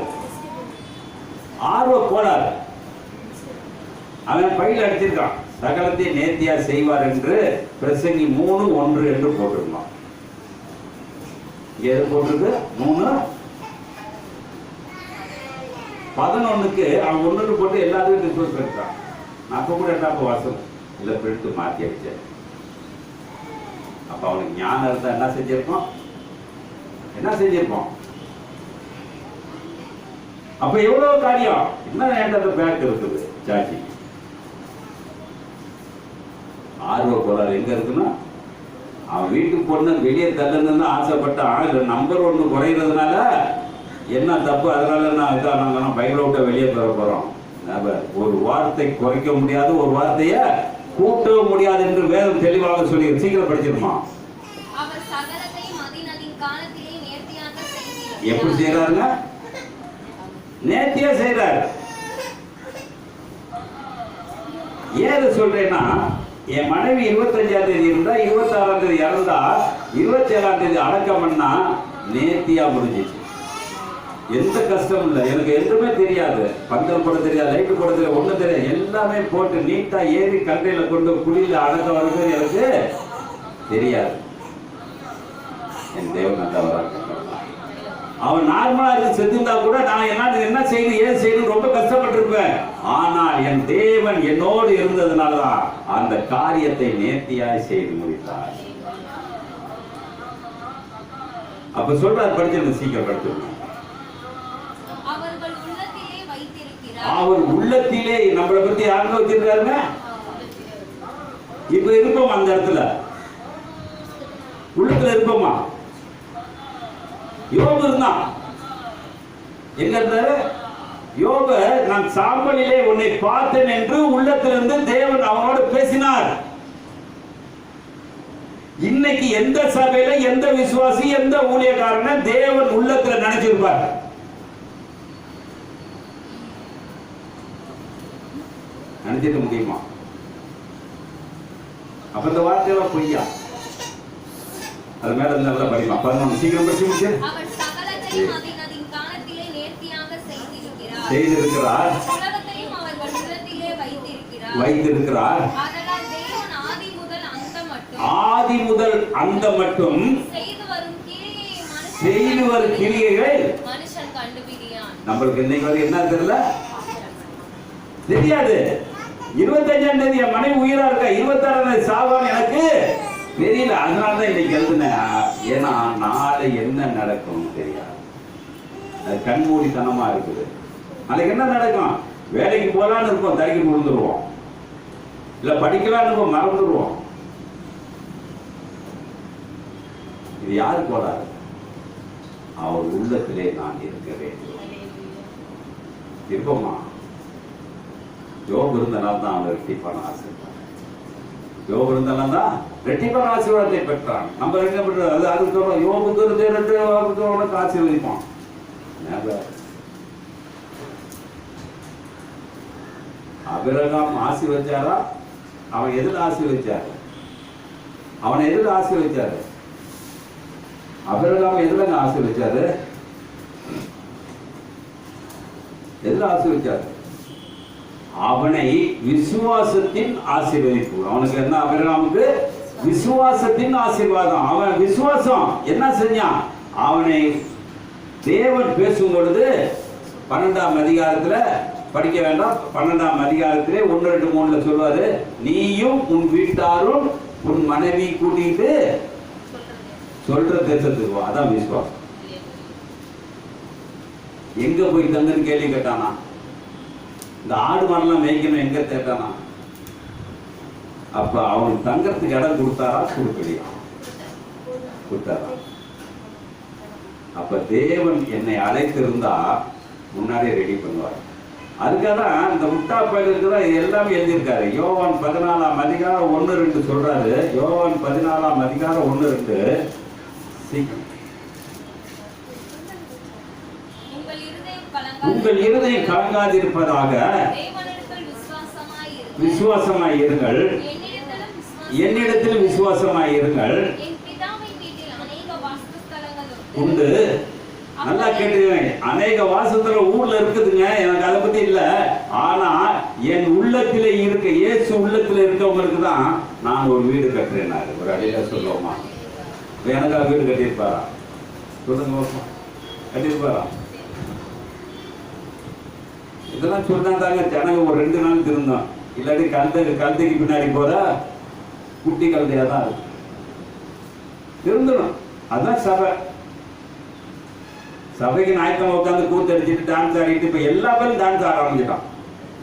அவன் பையில அடிச்சிருக்கான், சகலத்தை நேர்த்தியா செய்வார் என்று பிரசங்கி 3:1 என்று போட்டிருந்தான். எது போட்டிருக்கு? 3:11 அவன் 1 போட்டு எல்லாத்தையும் டிஸ்போஸ் பண்ணிட்டான். நான் அப்ப கூட என்ன வாசல் இல்லை பிரிட்டு மாற்றி அடிச்சேன். அப்ப அவனுக்கு ஞானம் இருந்தா என்ன செஞ்சிருப்பான்? அப்ப எவ்வளவு காரியம் என்ன என்கிட்ட பேக் இருக்குது. சாட்சி ஆர்வ கோளாறு எங்க இருக்குன்னா, அவன் வீட்டுக்கு பொண்ணு வெளியே தள்ளணும்னு ஆசைப்பட்டான். இல்ல நம்பர் 1 குறையிறதுனால என்ன தப்பு, அதனால நாங்க பைபிளை விட்ட வெளியே பெற போறோம். ஒரு வார்த்தை குறைக்க முடியாது, ஒரு வார்த்தைய கூட்டவும் முடியாது என்று வேதம் தெளிவாக சொல்லி. சீக்கிரம் படிச்சிருமா? எப்படி செய்யறாருங்க? நேர்த்தியா செய்யறாரு. ஏது சொல்றேன்னா, என் மனைவி 25ஆம் தேதி இருந்தா, 26ஆம் தேதி இறந்தா, 27ஆம் தேதி அடக்கம் பண்ணா நேர்த்தியா முடிஞ்சிச்சு. எந்த கஷ்டமும் இல்லை. எனக்கு எதுவுமே தெரியாது, பந்தல் போட தெரியாது, லைட்டு போட தெரியாது, ஒண்ணும் தெரியாது. எல்லாமே போட்டு நீட்டா ஏறி கண்டையில கொண்டு குழியில அடக்க வருது எனக்கு தெரியாது. என் தேவன் நல்லவராக. அவன் நார்மலா இருந்து செத்துந்தா கூட நான் என்ன செய்யணும் ஏன் செய்யணும் ரொம்ப கஷ்டப்பட்டிருப்பேன். ஆனால் என் தேவன் என்னோடு இருந்ததுனாலதான் அந்த காரியத்தை நேர்த்தியாய் செய்து முடித்தார். அப்ப சொல்றாரு, படிச்சிருந்த சீக்கிரம் படிச்சிருக்கோம். அவர் உள்ளத்திலே நம்மளை பத்தி யாருங்க வச்சிருக்காருங்க? இப்ப இருப்போம் அந்த இடத்துல, உள்ளத்துல இருப்போமா? யோபு இருந்தான். எங்க இருந்தாரு யோபு? நான் சாம்பலிலே உன்னை பார்த்தேன் என்று உள்ளத்திலிருந்து தேவன் அவனோடு பேசினார். இன்னைக்கு எந்த சபையில எந்த விசுவாசி எந்த ஊழியக்காரன தேவன் உள்ளத்துல நினைச்சிருப்பார்? நினைச்சிருக்க முடியுமா? அப்ப இந்த வார்த்தையெல்லாம் பொய்யா? அது மேல நல்லா படிக்கலாம். 11 சீக்கிரம் படிச்சு முடிச்சு. செய்திருக்கிறார், வைத்திருக்கிறார். ஆதி முதல் அந்த மட்டும் செய்து வரும் கிரியைகள் நம்மளுக்கு இன்னைக்கு வரை என்ன தெரியல, தெரியாது. 25ஆம் தேதி என் மனைவி உயிரா இருக்கா, 26ஆம் தேதி சாவான்னு எனக்கு தெரியல. அதனாலதான் இன்னைக்கு எழுதுனேன். ஏன்னா நாளை என்ன நடக்கும் தெரியாது. அது கண்மூடித்தனமா இருக்குது. நாளைக்கு என்ன நடக்கும்? வேலைக்கு போலான்னு இருப்போம், தரைக்கு விழுந்துருவோம். இல்ல படிக்கலான்னு இருப்போம், மறந்துடுவோம். இது யாரு போறாரு? அவர் உள்ளத்திலே நான் இருக்க வேண்டும். இருப்போமா? யோபு இருந்தனால தான் அவன் ரெட்டிப்பான ஆசீர்வாதம். யோபு இருந்தனால தான் ரெட்டிப்பான ஆசீர்வாதத்தை பெற்றான். நம்ம என்ன பண்றது? அது அதுக்கு யோபுக்கு இருந்து 2 ஆசீர்வதிப்பான். அபிரகாம் ஆசீர்வதிச்சாரா? அவன் எதில் ஆசீர்வதிச்சாரு? அவனை எதில் ஆசீர்வதிச்சாரு? அபிரகாம் எதுலங்க ஆசீர்வதிச்சாரு? எதில் ஆசீர்வதிச்சாரு? அவனை விசுவாசத்தின் ஆசீர்வதிப்பு. அவனுக்கு என்ன? அபிரகாமுக்கு விசுவாசத்தின் ஆசீர்வாதம். அவன் விசுவாசம் என்ன செஞ்சான்? அவனை தேவன் பேசும் பொழுது 12ஆம் அதிகாரத்துல படிக்க வேண்டாம், 12ஆம் அதிகாரத்திலே 1, 2, 3 சொல்வாரு, நீயும் உன் வீட்டாரும் உன் மனைவி கூட்டிட்டு சொல்ற தேசத்துக்கு. அதான் விசுவாசம். எங்க போய் தங்குன்னு கேள்வி கேட்டானா? இந்த ஆடு மாடெல்லாம் மேய்க்கணும் எங்க கேட்டானா? அப்ப அவனுக்கு தங்கறதுக்கு இடம் கொடுத்தாரா? கொடுக்கலையா? கொடுத்தாரா? அப்ப தேவன் என்னை அழைத்திருந்தா முன்னாடியே ரெடி பண்ணுவார். அதுக்காக தான் இந்த முட்டா பயிலுக்கு தான் எல்லாமே எழுதியிருக்காரு. யோவான் 14ஆம் அதிகாரம் 1, 2 சொல்றாரு. யோவான் 14ஆம் அதிகாரம் 1, 2 உங்கள் இருதயம் கலங்காதிருப்பதாக விசுவாசமாய் இருங்கள், என்னிடத்தில் விசுவாசமாய் இருங்கள், உண்டு. நல்லா கேட்டுக்கங்க. அநேக வாசத்துல ஊர்ல இருக்குதுங்க, எனக்கு அதை பத்தி இல்ல. ஆனா என் உள்ளத்திலே இருக்க, இயேசு உள்ளத்துல இருக்கவங்களுக்கு தான் நான் ஒரு வீடு கட்டுறேன். ஒரு அடியா சொல்லுவோமா? எனக்கா வீடு கட்டியிருப்பாரா? சொல்லுங்க, கட்டியிருப்பாரா? இதெல்லாம் சொன்னாங்க ஜனங்க ஒரு 2 நாள் திருந்தோம். இல்லாட்டி கழுதைக்கு பின்னாடி போற குட்டி கழுதையா தான் இருக்கு. திருந்தணும். அதான் சபை. சபைக்கு ஞாயிற்றுக்கிழமை உட்காந்து கூத்தடிச்சுட்டு டான்ஸ் ஆடிட்டு இப்ப எல்லா பேரும் டான்ஸ் ஆட ஆரம்பிச்சிட்டான்.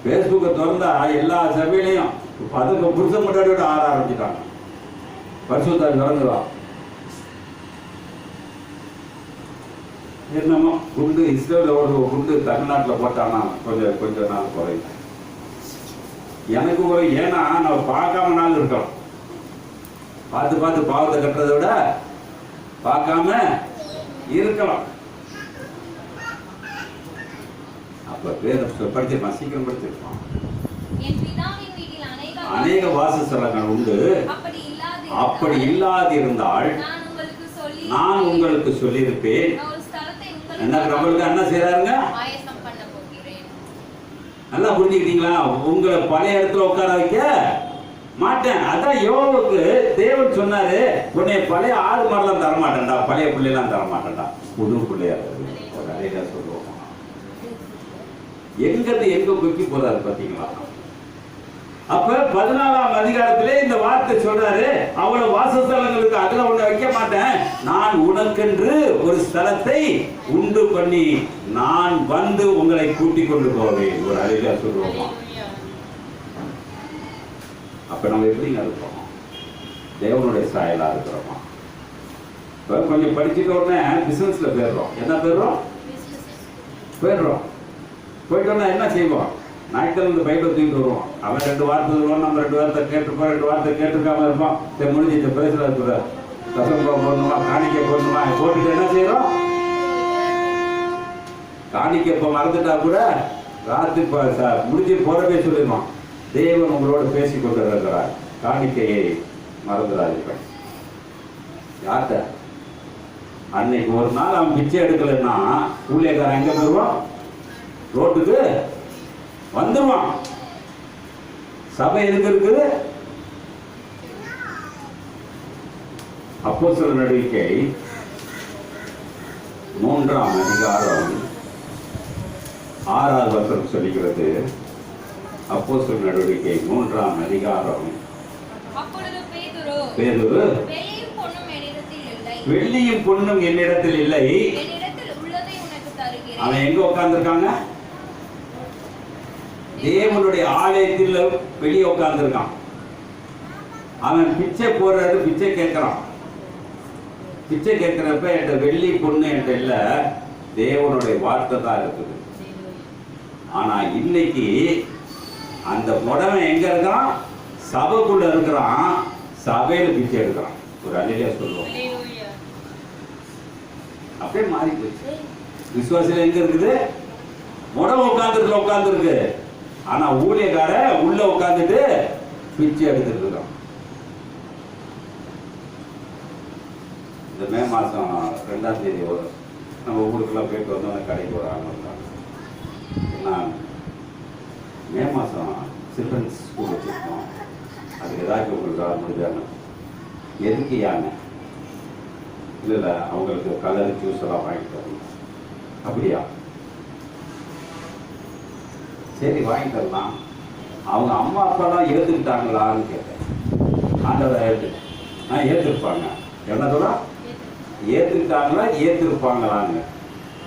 பேஸ்புக்கை திறந்தா எல்லா சபையிலையும் அதுக்கு புருஷன் முன்னாடியோட ஆட ஆரம்பிச்சிட்டாங்க. பரிசுத்தாவி திறந்துடும். என்னமோ குண்டு இஸ்ரேல ஒரு குண்டு தமிழ்நாட்டில் போட்டானா கொஞ்சம் நாள் குறையும். எனக்கு ஒரு, ஏன்னா நான் பார்க்காம நாள் இருக்கோம். பார்த்து பாவத்தை கட்டுறதை விட பார்க்காம இருக்கலாம். அப்ப வேதம் படிச்சிருப்பான், சீக்கிரம் படிச்சிருப்பான். அநேக வாசஸ்தலங்கள் உண்டு. அப்படி இல்லாதிருந்தால் நான் உங்களுக்கு சொல்லியிருப்பேன். என்ன நம்மளுக்கு என்ன செய்யறாருங்க? நல்லா புரிஞ்சுக்கிட்டீங்களா? உங்களை பழைய இடத்துல உட்கார வைக்க மாட்டேன். அதான் யோபுக்கு தேவன் சொன்னாரு, உன்னை பழைய ஆடு மாடெல்லாம் தரமாட்டேன்டா, பழைய பிள்ளைலாம் தரமாட்டேன்டா, புது பிள்ளையா சொல்லுவோம். எங்க கொக்கி போறாரு பாத்தீங்களா? அப்ப 14ஆம் அதிகாரத்திலே இந்த வார்த்தை சொல்றாரு, அவ்வளவு வாசஸ்தலங்களுக்கு அதுல உன்னை வைக்க மாட்டேன், நான் உனக்கென்று ஒரு ஸ்தலத்தை உண்டு பண்ணி நான் வந்து உங்களை கூட்டிக் கொண்டு போவேன். ஒரு அழகா சொல்லுவோமா? அப்ப நம்ம எப்படிங்க இருப்போம்? தேவனுடைய சாயலா இருக்கிறோமா? இப்ப கொஞ்சம் படிச்சுட்ட உடனே பிசினஸ்ல போயிடுறோம். என்ன போயிடுறோம்? போயிட்டோம்னா என்ன செய்வோம்? ஞாயிற்றுக்கிழமை இந்த பைபிளை தூக்கிட்டு வருவோம். அவன் 2 வார்த்தை சொல்லுவான், நம்ம 2 வார்த்தை கேட்டிருப்போம், 2 வார்த்தை கேட்டிருக்காம இருப்போம். சரி, முடிஞ்சு இந்த பேசுற கசம்பா போடணுமா, காணிக்க போடணுமா, போட்டுட்டு என்ன செய்யறோம்? காணிக்க இப்போ மறந்துட்டா கூட ராத்திரி முடிஞ்சு போறவே சொல்லிடுவான், தேவன் உங்களோட பேசி கொண்டு இருக்கிறார், காணிக்கையை மறந்துடாதீர்கள். யார்கிட்ட? அன்னைக்கு ஒரு நாள் அவன் பிச்சை எடுக்கலன்னா ஊழியக்காரன் எங்க போயிடுவான்? ரோட்டுக்கு வந்துருவான். சபை எதுக்கு இருக்குது? அப்போஸ்தலர் நடவடிக்கை 3ஆம் அதிகாரம் 6வது வசனம் சொல்லுகிறது. அப்போஸ்தலர் நடவடிக்கை 3ஆம் அதிகாரம். பேதுரு, வெள்ளியும் பொன்னும் என்னிடத்தில் இல்லை. அவன் எங்க உட்கார்ந்துருக்காங்க? தேவனுடைய ஆலயத்தில் வெளியே உட்கார்ந்துருக்கான். அவன் பிச்சை போடுறது, பிச்சை கேட்கிறான். பிச்சை கேட்கிறப்ப என்கிட்ட வெள்ளி பொண்ணு என்கிட்ட இல்ல, தேவனுடைய வார்த்தை தான் இருக்குது. ஆனா இன்னைக்கு அந்த முடவன் எங்க இருக்கிறான்? சபைக்குள்ள இருக்கிறான், சபையில பிச்சை எடுக்கிறான். ஒரு அழியா சொல்லுவோம். அப்படியே மாறி போச்சு. விசுவாசில எங்க இருக்குது? முடவன் உட்கார்ந்துருக்கு. ஆனா ஊழியக்கார உள்ள உட்கார்ந்துட்டு பிச்சை எடுத்துட்டு இருக்கான். இந்த மே மாசம் 2ஆம் தேதி நம்ம ஊருக்கெல்லாம் போயிட்டு வந்தோம். அந்த கடைக்கு ஒரு ஆள் வந்தாங்க. நான் மே மாசம் சில்ட்ரன்ஸ் ஸ்கூல் வச்சிருக்கோம், அதுக்கு ஏதாச்சும் உங்களுக்கு முடிஞ்சாங்க. எதுக்கு யானை? இல்லை அவங்களுக்கு கலர் ஜூஸ் எல்லாம் வாங்கிட்டு வரணும். அப்படியா? சரி, வாங்கி தரலாம். அவங்க அம்மா அப்பாலாம் ஏற்றுக்கிட்டாங்களான்னு கேட்டேன். ஆண்டவரை ஏற்றுருப்பாங்க. என்ன சொல்ல? ஏற்றுக்கிட்டாங்களா, ஏற்றிருப்பாங்களான்னு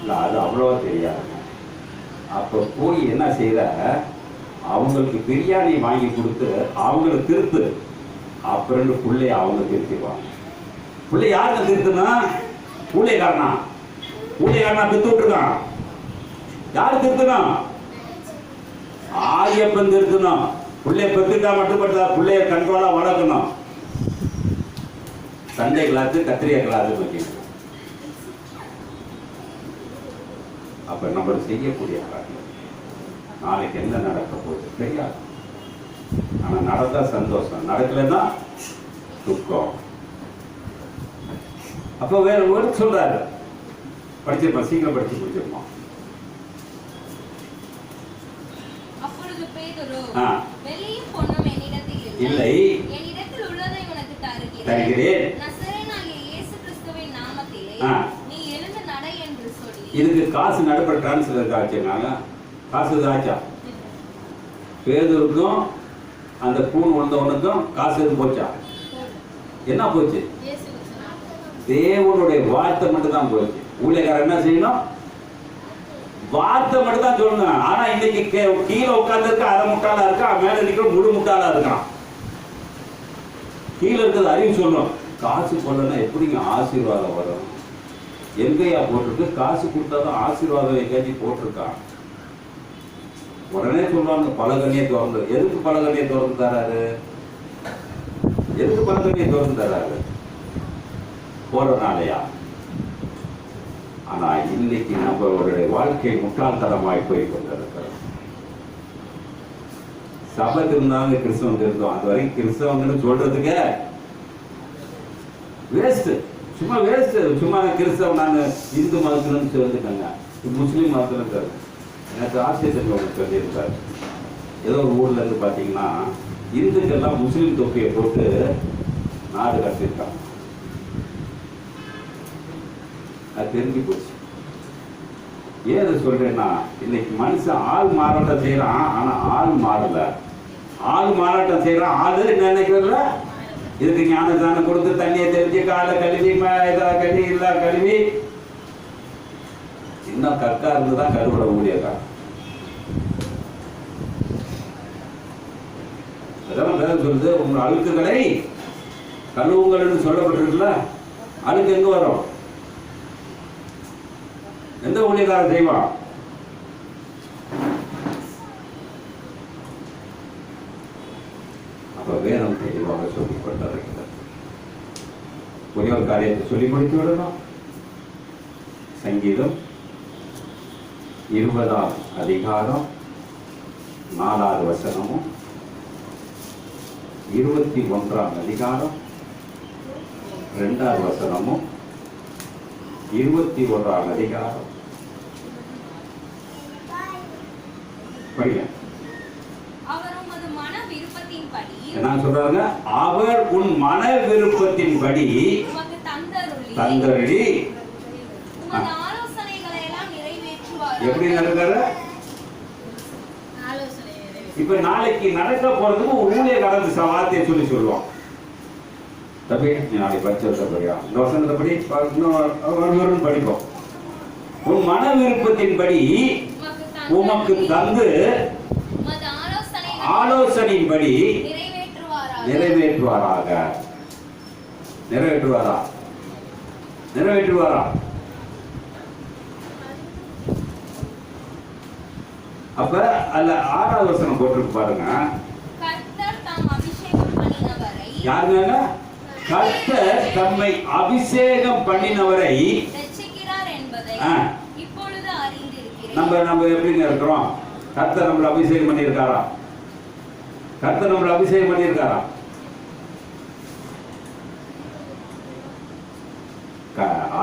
இல்லை, அது அவ்வளோவா தெரியாதுங்க. அப்போ போய் என்ன செய்கிற, அவங்களுக்கு பிரியாணி வாங்கி கொடுத்து அவங்கள திருத்து, அப்புறம் பிள்ளைய அவங்க திருத்திடுவாங்க. பிள்ளை யாருக்கு திருத்துனா? ஊழியக்காரனா திருத்து விட்டுருக்கான். யாரு திருத்தணும்? ஆயப்பன் திருத்தணும். பிள்ளைய பெற்றுட்டா மட்டுப்பட்டா, பிள்ளைய கண்ட்ரோலா வளர்க்கணும். சண்டை கிளாத்து, கத்திரிக்காய் கிளாத்து வைக்கணும். அப்ப நம்ம செய்யக்கூடிய காரியம் நாளைக்கு என்ன நடக்க போகுது தெரியாது. ஆனா நடந்தா சந்தோஷம், நடக்கலன்னா துக்கம். அப்ப வேற ஒரு சொல்றாரு, படிச்சிருப்பான், சீக்கிரம் படிச்சு முடிச்சிருப்பான். அப்பொழுது பேதுரு, ஆ. வெள்ளியும் பொன்னும் என்னிடத்தில் இல்லை, என்னிடத்தில் உள்ளதை உனக்கு தருகிறேன். தருகிறேன். நசரேயனாகிய இயேசு கிறிஸ்துவின் நாமத்திலே ஆ. நீ எழுந்து நட என்று சொல்லி. இதுக்கு காசு நடுப்பட டிரான்ஸ்ஃபர் ஆச்சுனாங்க. காசு ஆச்சா? பேதுருக்கும் அந்த கூன் வந்தவனுக்கும் காசு எதுவும் போச்சா? என்ன போச்சு? இயேசு கிறிஸ்து தேவனுடைய வார்த்தை மட்டும் தான் போச்சு. ஊழியக்காரர் என்ன செய்யணும்? வார்த்தை மட்டும் தான் சொல்லணும். ஆனா இன்னைக்கு கீழே உட்கார்ந்து இருக்க அரை முட்டாளா இருக்கா, மேல நிக்கிற முழு முட்டாளா இருக்கான். கீழே இருக்கிறது அறிவு சொல்லணும். காசு கொள்ளனா எப்படிங்க ஆசீர்வாதம் வரும்? எங்கேயா போட்டிருக்கு? காசு கொடுத்தாதான் ஆசீர்வாதம் எங்கேயாச்சும் போட்டிருக்கான். உடனே சொல்லுவாங்க பலகனியை திறந்து. எதுக்கு பலகனியை திறந்து தராரு? எதுக்கு பலகனியை திறந்து தராரு? போறனாலயா? ஆனா இன்னைக்கு நம்மளுடைய வாழ்க்கை முட்டாள்தனமாய் போய் கொண்டிருக்கிறது. சபை இருந்தாங்க, கிறிஸ்தவங்க இருந்தோம். அது வரைக்கும் கிறிஸ்தவங்கன்னு சொல்றதுக்கு வேஸ்ட், சும்மா வேஸ்ட். சும்மா கிறிஸ்தவன் நான் இந்து மதத்துலன்னு சேர்ந்துட்டேங்க, முஸ்லீம் மதத்துல இருக்காரு. எனக்கு ஆசிரியர் ஒன்று சொல்லியிருக்காரு. ஏதோ ஒரு ஊர்ல இருந்து பார்த்தீங்கன்னா இந்துக்கெல்லாம் முஸ்லீம் தொப்பியை போட்டு நாடு கட்டிருக்காங்க. அது தெரிஞ்சு போச்சு. ஏன் அதை சொல்றேன்னா, இன்னைக்கு மனுஷன் ஆள் மாறாட்டம் செய்யறான், ஆனா ஆள் மாறல. ஆள் மாறாட்டம் செய்யறான், ஆளு என்ன நினைக்கிறதுல இதுக்கு ஞானதானம் கொடுத்து தண்ணியை தெரிஞ்சு காலை கழுவி கழுவி இல்ல கழுவி இன்னும் கற்கா இருந்துதான் கருவிட ஊழியக்காரன். அதான் வேலை சொல்லுது, உங்க அழுக்குகளை கழுவுங்கள்னு சொல்லப்பட்டிருக்குல்ல. அழுக்கு எங்க வரும்? எந்த ஊழியக்காரன் செய்வான்? அப்ப வேதம் தெளிவாக சொல்லிக் கொண்டிருக்கிறது. ஒரே ஒரு காரியத்தை சொல்லி முடித்து விடணும். சங்கீதம் 20ஆம் அதிகாரம் 4வது வசனமும் 21ஆம் அதிகாரம் 2வது வசனமும் 21ஆம் அதிகாரம் படிங்க. அவர் உமது மன விருப்பத்தின்படி என்ன சொல்றாங்க? அவர் உன் மன விருப்பத்தின்படி உமக்கு தந்தருளி உமது ஆலோசனைகளை எல்லாம் நிறைவேற்றுவார். எப்படி நடக்காரு? ஆலோசனை இப்ப நாளைக்கு நடக்க போறதுக்கு ஒரு ஊழிய கடந்து வார்த்தையை சொல்லி சொல்லுவான். தம்பி நீ நாளைக்கு படிச்சிருக்கபடியா இந்த வசனத்தை படி இன்னும் படிப்போம். உன் மன விருப்பத்தின்படி உமக்கு தந்து ஆலோசனையின்படி நிறைவேற்றுவாராக. நிறைவேற்றுவாரா? நிறைவேற்றுவாரா? அப்ப அல்ல 6வது வசனம் போட்டிருக்கு பாருங்க. கர்த்தர் தாம் அபிஷேகம் பண்ணினவரை யாருங்க? கர்த்தர் தம்மை அபிஷேகம் பண்ணினவரை ரட்சிக்கிறார் என்பதை இப்பொழுது அறிந்திருக்கிறேன். நம்ம எப்படிங்க இருக்கிறோம்? கர்த்தர் நம்மளை அபிஷேகம் பண்ணியிருக்காரா? கர்த்தர் நம்மளை அபிஷேகம் பண்ணியிருக்காரா?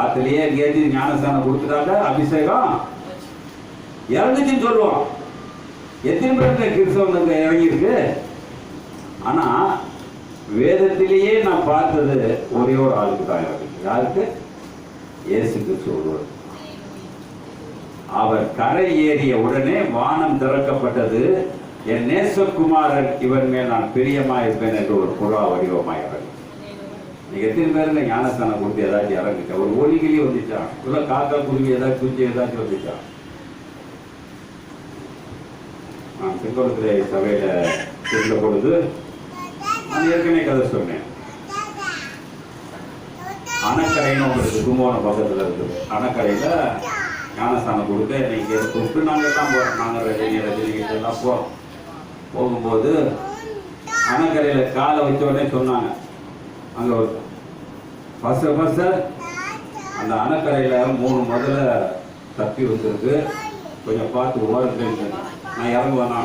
ஆத்திலேயே எங்கேயாச்சும் ஞானஸ்தானம் கொடுத்துட்டாங்க, அபிஷேகம் இறங்குச்சுன்னு சொல்லுவோம். எத்தனை பேருக்கு கிறிஸ்தவங்க இறங்கியிருக்கு? ஆனா வேதத்திலேயே நான் பார்த்தது ஒரே ஒரு ஆளுக்கு தான் இறங்கு. யாருக்கு? இயேசுக்கு சொல்வது. அவர் கரை ஏறிய உடனே வானம் திறக்கப்பட்டது. என் நேசகுமாரன் இவன் மேல் நான் பிரியமாயிருப்பேன் என்று ஒரு புறா வடிவமாய் இறங்கு. நீங்க எத்தனை பேருங்க ஞானஸ்தானம் கொடுத்து ஏதாச்சும் இறங்குச்சா? ஒரு ஒலிகிளி வந்துச்சான், இல்ல காக்கா குருவி ஏதாச்சும் குஞ்சு ஏதாச்சும் வந்துச்சான்? நான் செங்கோலத்திலே சபையில இருந்த பொழுது நான் ஏற்கனவே கதை சொன்னேன். அணக்கரைன்னு உங்களுக்கு கும்போணம் பக்கத்துல இருக்குது. அணக்கரையில ஞானஸ்தானம் கொடுக்க இன்னைக்கு கூப்பிட்டு நாங்கள் எல்லாம் போகிறோம். நாங்கள் ரஜினிகிட்ட எல்லாம் போகிறோம். போகும்போது அணக்கரையில் காலை வச்ச உடனே சொன்னாங்க, அங்கே ஒரு பஸ்ஸ அந்த அணக்கரையில் 3 முதல்ல தப்பி வந்துருக்கு, கொஞ்சம் பார்த்து ஓரத்துன்னு. நான் இறங்குவேனா?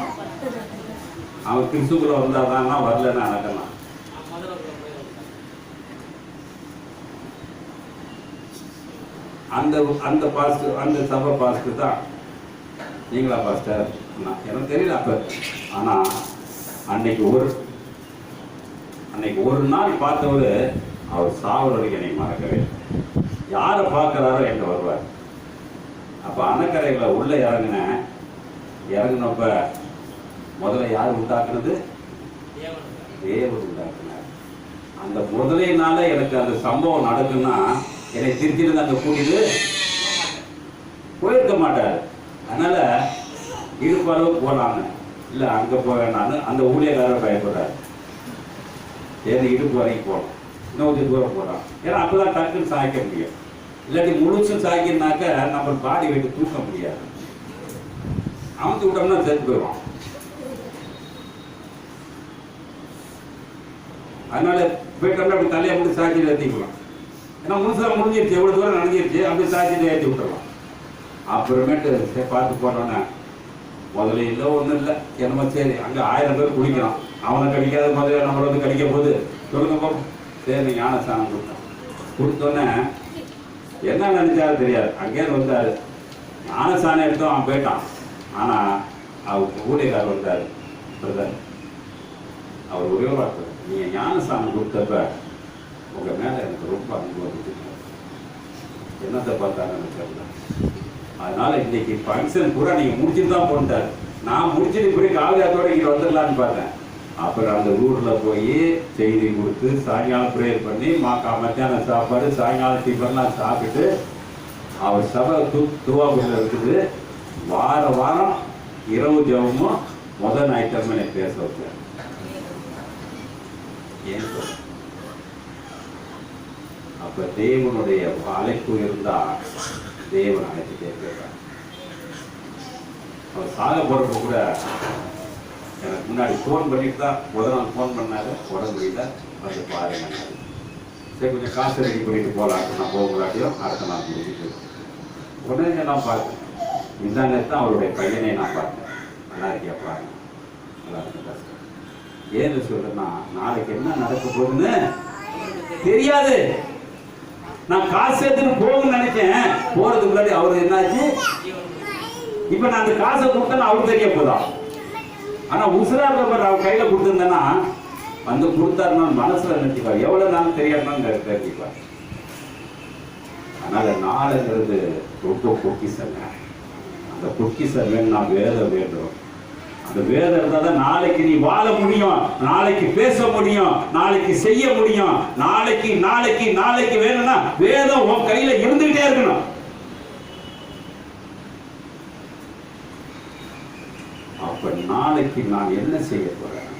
அவன் கிறிஸ்துக்குள்ள வந்தாதான், வரலன்னா அணக்கலாம். அந்த அந்த பாஸ்டர், அந்த சபை பாஸ்டர் தான் நீங்களா பாஸ்டர்? எனக்கு தெரியல அப்ப. ஆனா அன்னைக்கு ஒரு நாள் பார்த்தவரு அவர் சாவர வரைக்கும் என்னை மறக்கவே. யாரை பார்க்கிறாரோ என்கிட்ட வருவார். அப்ப அணக்கரைகளை உள்ள இறங்கினப்ப முதல்ல யார் உண்டாக்குனது? தேவன் உண்டாக்குனார். அந்த முதலையினால எனக்கு அந்த சம்பவம் நடக்குன்னா என்னை திருச்சிருந்து அங்க கூட்டிட்டு போயிருக்க மாட்டார். அதனால இடுப்பளவு போனாங்க, இல்ல அங்க போக வேண்டாம்னு அந்த ஊழியக்காரர் பயப்படுறாரு. சரி இடுப்பு வரைக்கும் போகணும், இன்னும் கொஞ்சம் தூரம் போகலாம். ஏன்னா அப்பதான் டக்குன்னு சாய்க்க முடியும். இல்லாட்டி முழுசும் சாய்க்கினாக்க நம்ம பாடி வைத்து தூக்க முடியாது. அமுத்து விட்டோம்னா செத்து போயிடுவான். அதனால போயிட்டோம்னா அப்படி தலையை மட்டும் சாய்ச்சிட்டு ஏற்றிக்கலாம். ஏன்னா முழுசாக முடிஞ்சிருச்சு, எவ்வளோ தூரம் நடந்துருச்சு, அப்படி சாய்ச்சிட்டு ஏற்றி விட்டுறலாம். அப்புறமேட்டு பார்த்து போனோன்னே முதல்ல இல்லை ஒன்றும் இல்லை, என்னமோ சரி அங்கே 1000 பேர் குடிக்கிறான், அவனை கடிக்காத முதல்ல நம்மளை வந்து கடிக்க போகுது சொல்லுங்கப்போ. சரி ஞானஸ்தானம் கொடுத்தோன்னே என்ன நினைச்சாலும் தெரியாது. அங்கேயே வந்தார், ஞானஸ்தானம் எடுத்தோம், அவன் போயிட்டான். ஆனால் அவர் ஊழியக்காரர் வந்தார், பிரதர் அவர் ஒரே வார்த்தை, நீங்கள் ஞானஸ்தானம் கொடுத்தப்ப உங்கள் மேலே எனக்கு ரொம்ப அன்பு வந்துச்சு. என்னத்தை பார்த்தாங்கன்னு தெரியல. அதனால இன்னைக்கு ஃபங்க்ஷன் பூரா நீங்கள் முடிச்சுட்டு தான் போட்டார். நான் முடிச்சுட்டு இப்படி காவியாத்தோட இங்கே வந்துடலான்னு பார்த்தேன். அப்புறம் அந்த ஊரில் போய் செய்தி கொடுத்து சாயங்காலம் ப்ரேயர் பண்ணி மத்தியானம் சாப்பாடு சாயங்காலம் டிஃபன்லாம் சாப்பிட்டு அவர் சபை துவாபுரில் இருக்குது. வாரம் இரவு ஜபமும் முதல் ஞாயிற்றுக்கிழமை எனக்கு பேச வைப்பேன். ஏன் சொல்ல? அப்ப தேவனுடைய அழைப்பு இருந்தா தேவன் அழைச்சிட்டே இருக்கிறார். அவர் சாக போறப்ப கூட எனக்கு முன்னாடி ஃபோன் பண்ணிட்டு தான் முதல் நாள் ஃபோன் பண்ணாரு, உடம்பு முடியல வந்து பாருங்க. சரி கொஞ்சம் காசு ரெடி பண்ணிட்டு போகலாம், நான் போகலாட்டியும் அடுத்த நாள் முடிச்சுட்டு உடனே நான் பார்த்தேன். இந்த நேரத்தில் அவருடைய பையனை நான் பார்த்தேன். நல்லா இருக்கியா பாருங்க, நல்லா இருக்கு கஷ்டம். ஏன்னு சொல்றேன்னா நாளைக்கு என்ன நடக்க போகுதுன்னு தெரியாது. நான் காசு எடுத்துட்டு போகணும்னு நினைச்சேன், போறதுக்கு முன்னாடி அவரு என்னாச்சு, இப்ப நான் அந்த காசை கொடுத்தேன்னா அவருக்கு தெரிய போதா. ஆனா உசுரா இருக்க அவர் கையில கொடுத்துருந்தேன்னா வந்து கொடுத்தாருன்னா மனசுல நினைச்சுப்பார், எவ்வளவு நாளும் தெரியாதுன்னு தெரிஞ்சுப்பார். அதனால நாளுங்கிறது ரொம்ப பொக்கிசங்க. அந்த பொக்கிசம் வேணும்னா வேதம் வேண்டும். அந்த வேதம் இருந்தால் தான் நாளைக்கு நீ வாழ முடியும், நாளைக்கு பேச முடியும், நாளைக்கு செய்ய முடியும். நாளைக்கு நாளைக்கு நாளைக்கு வேணும்னா வேதம் உன் கையில இருந்துகிட்டே இருக்கணும். அப்ப நாளைக்கு நான் என்ன செய்ய போறேன்?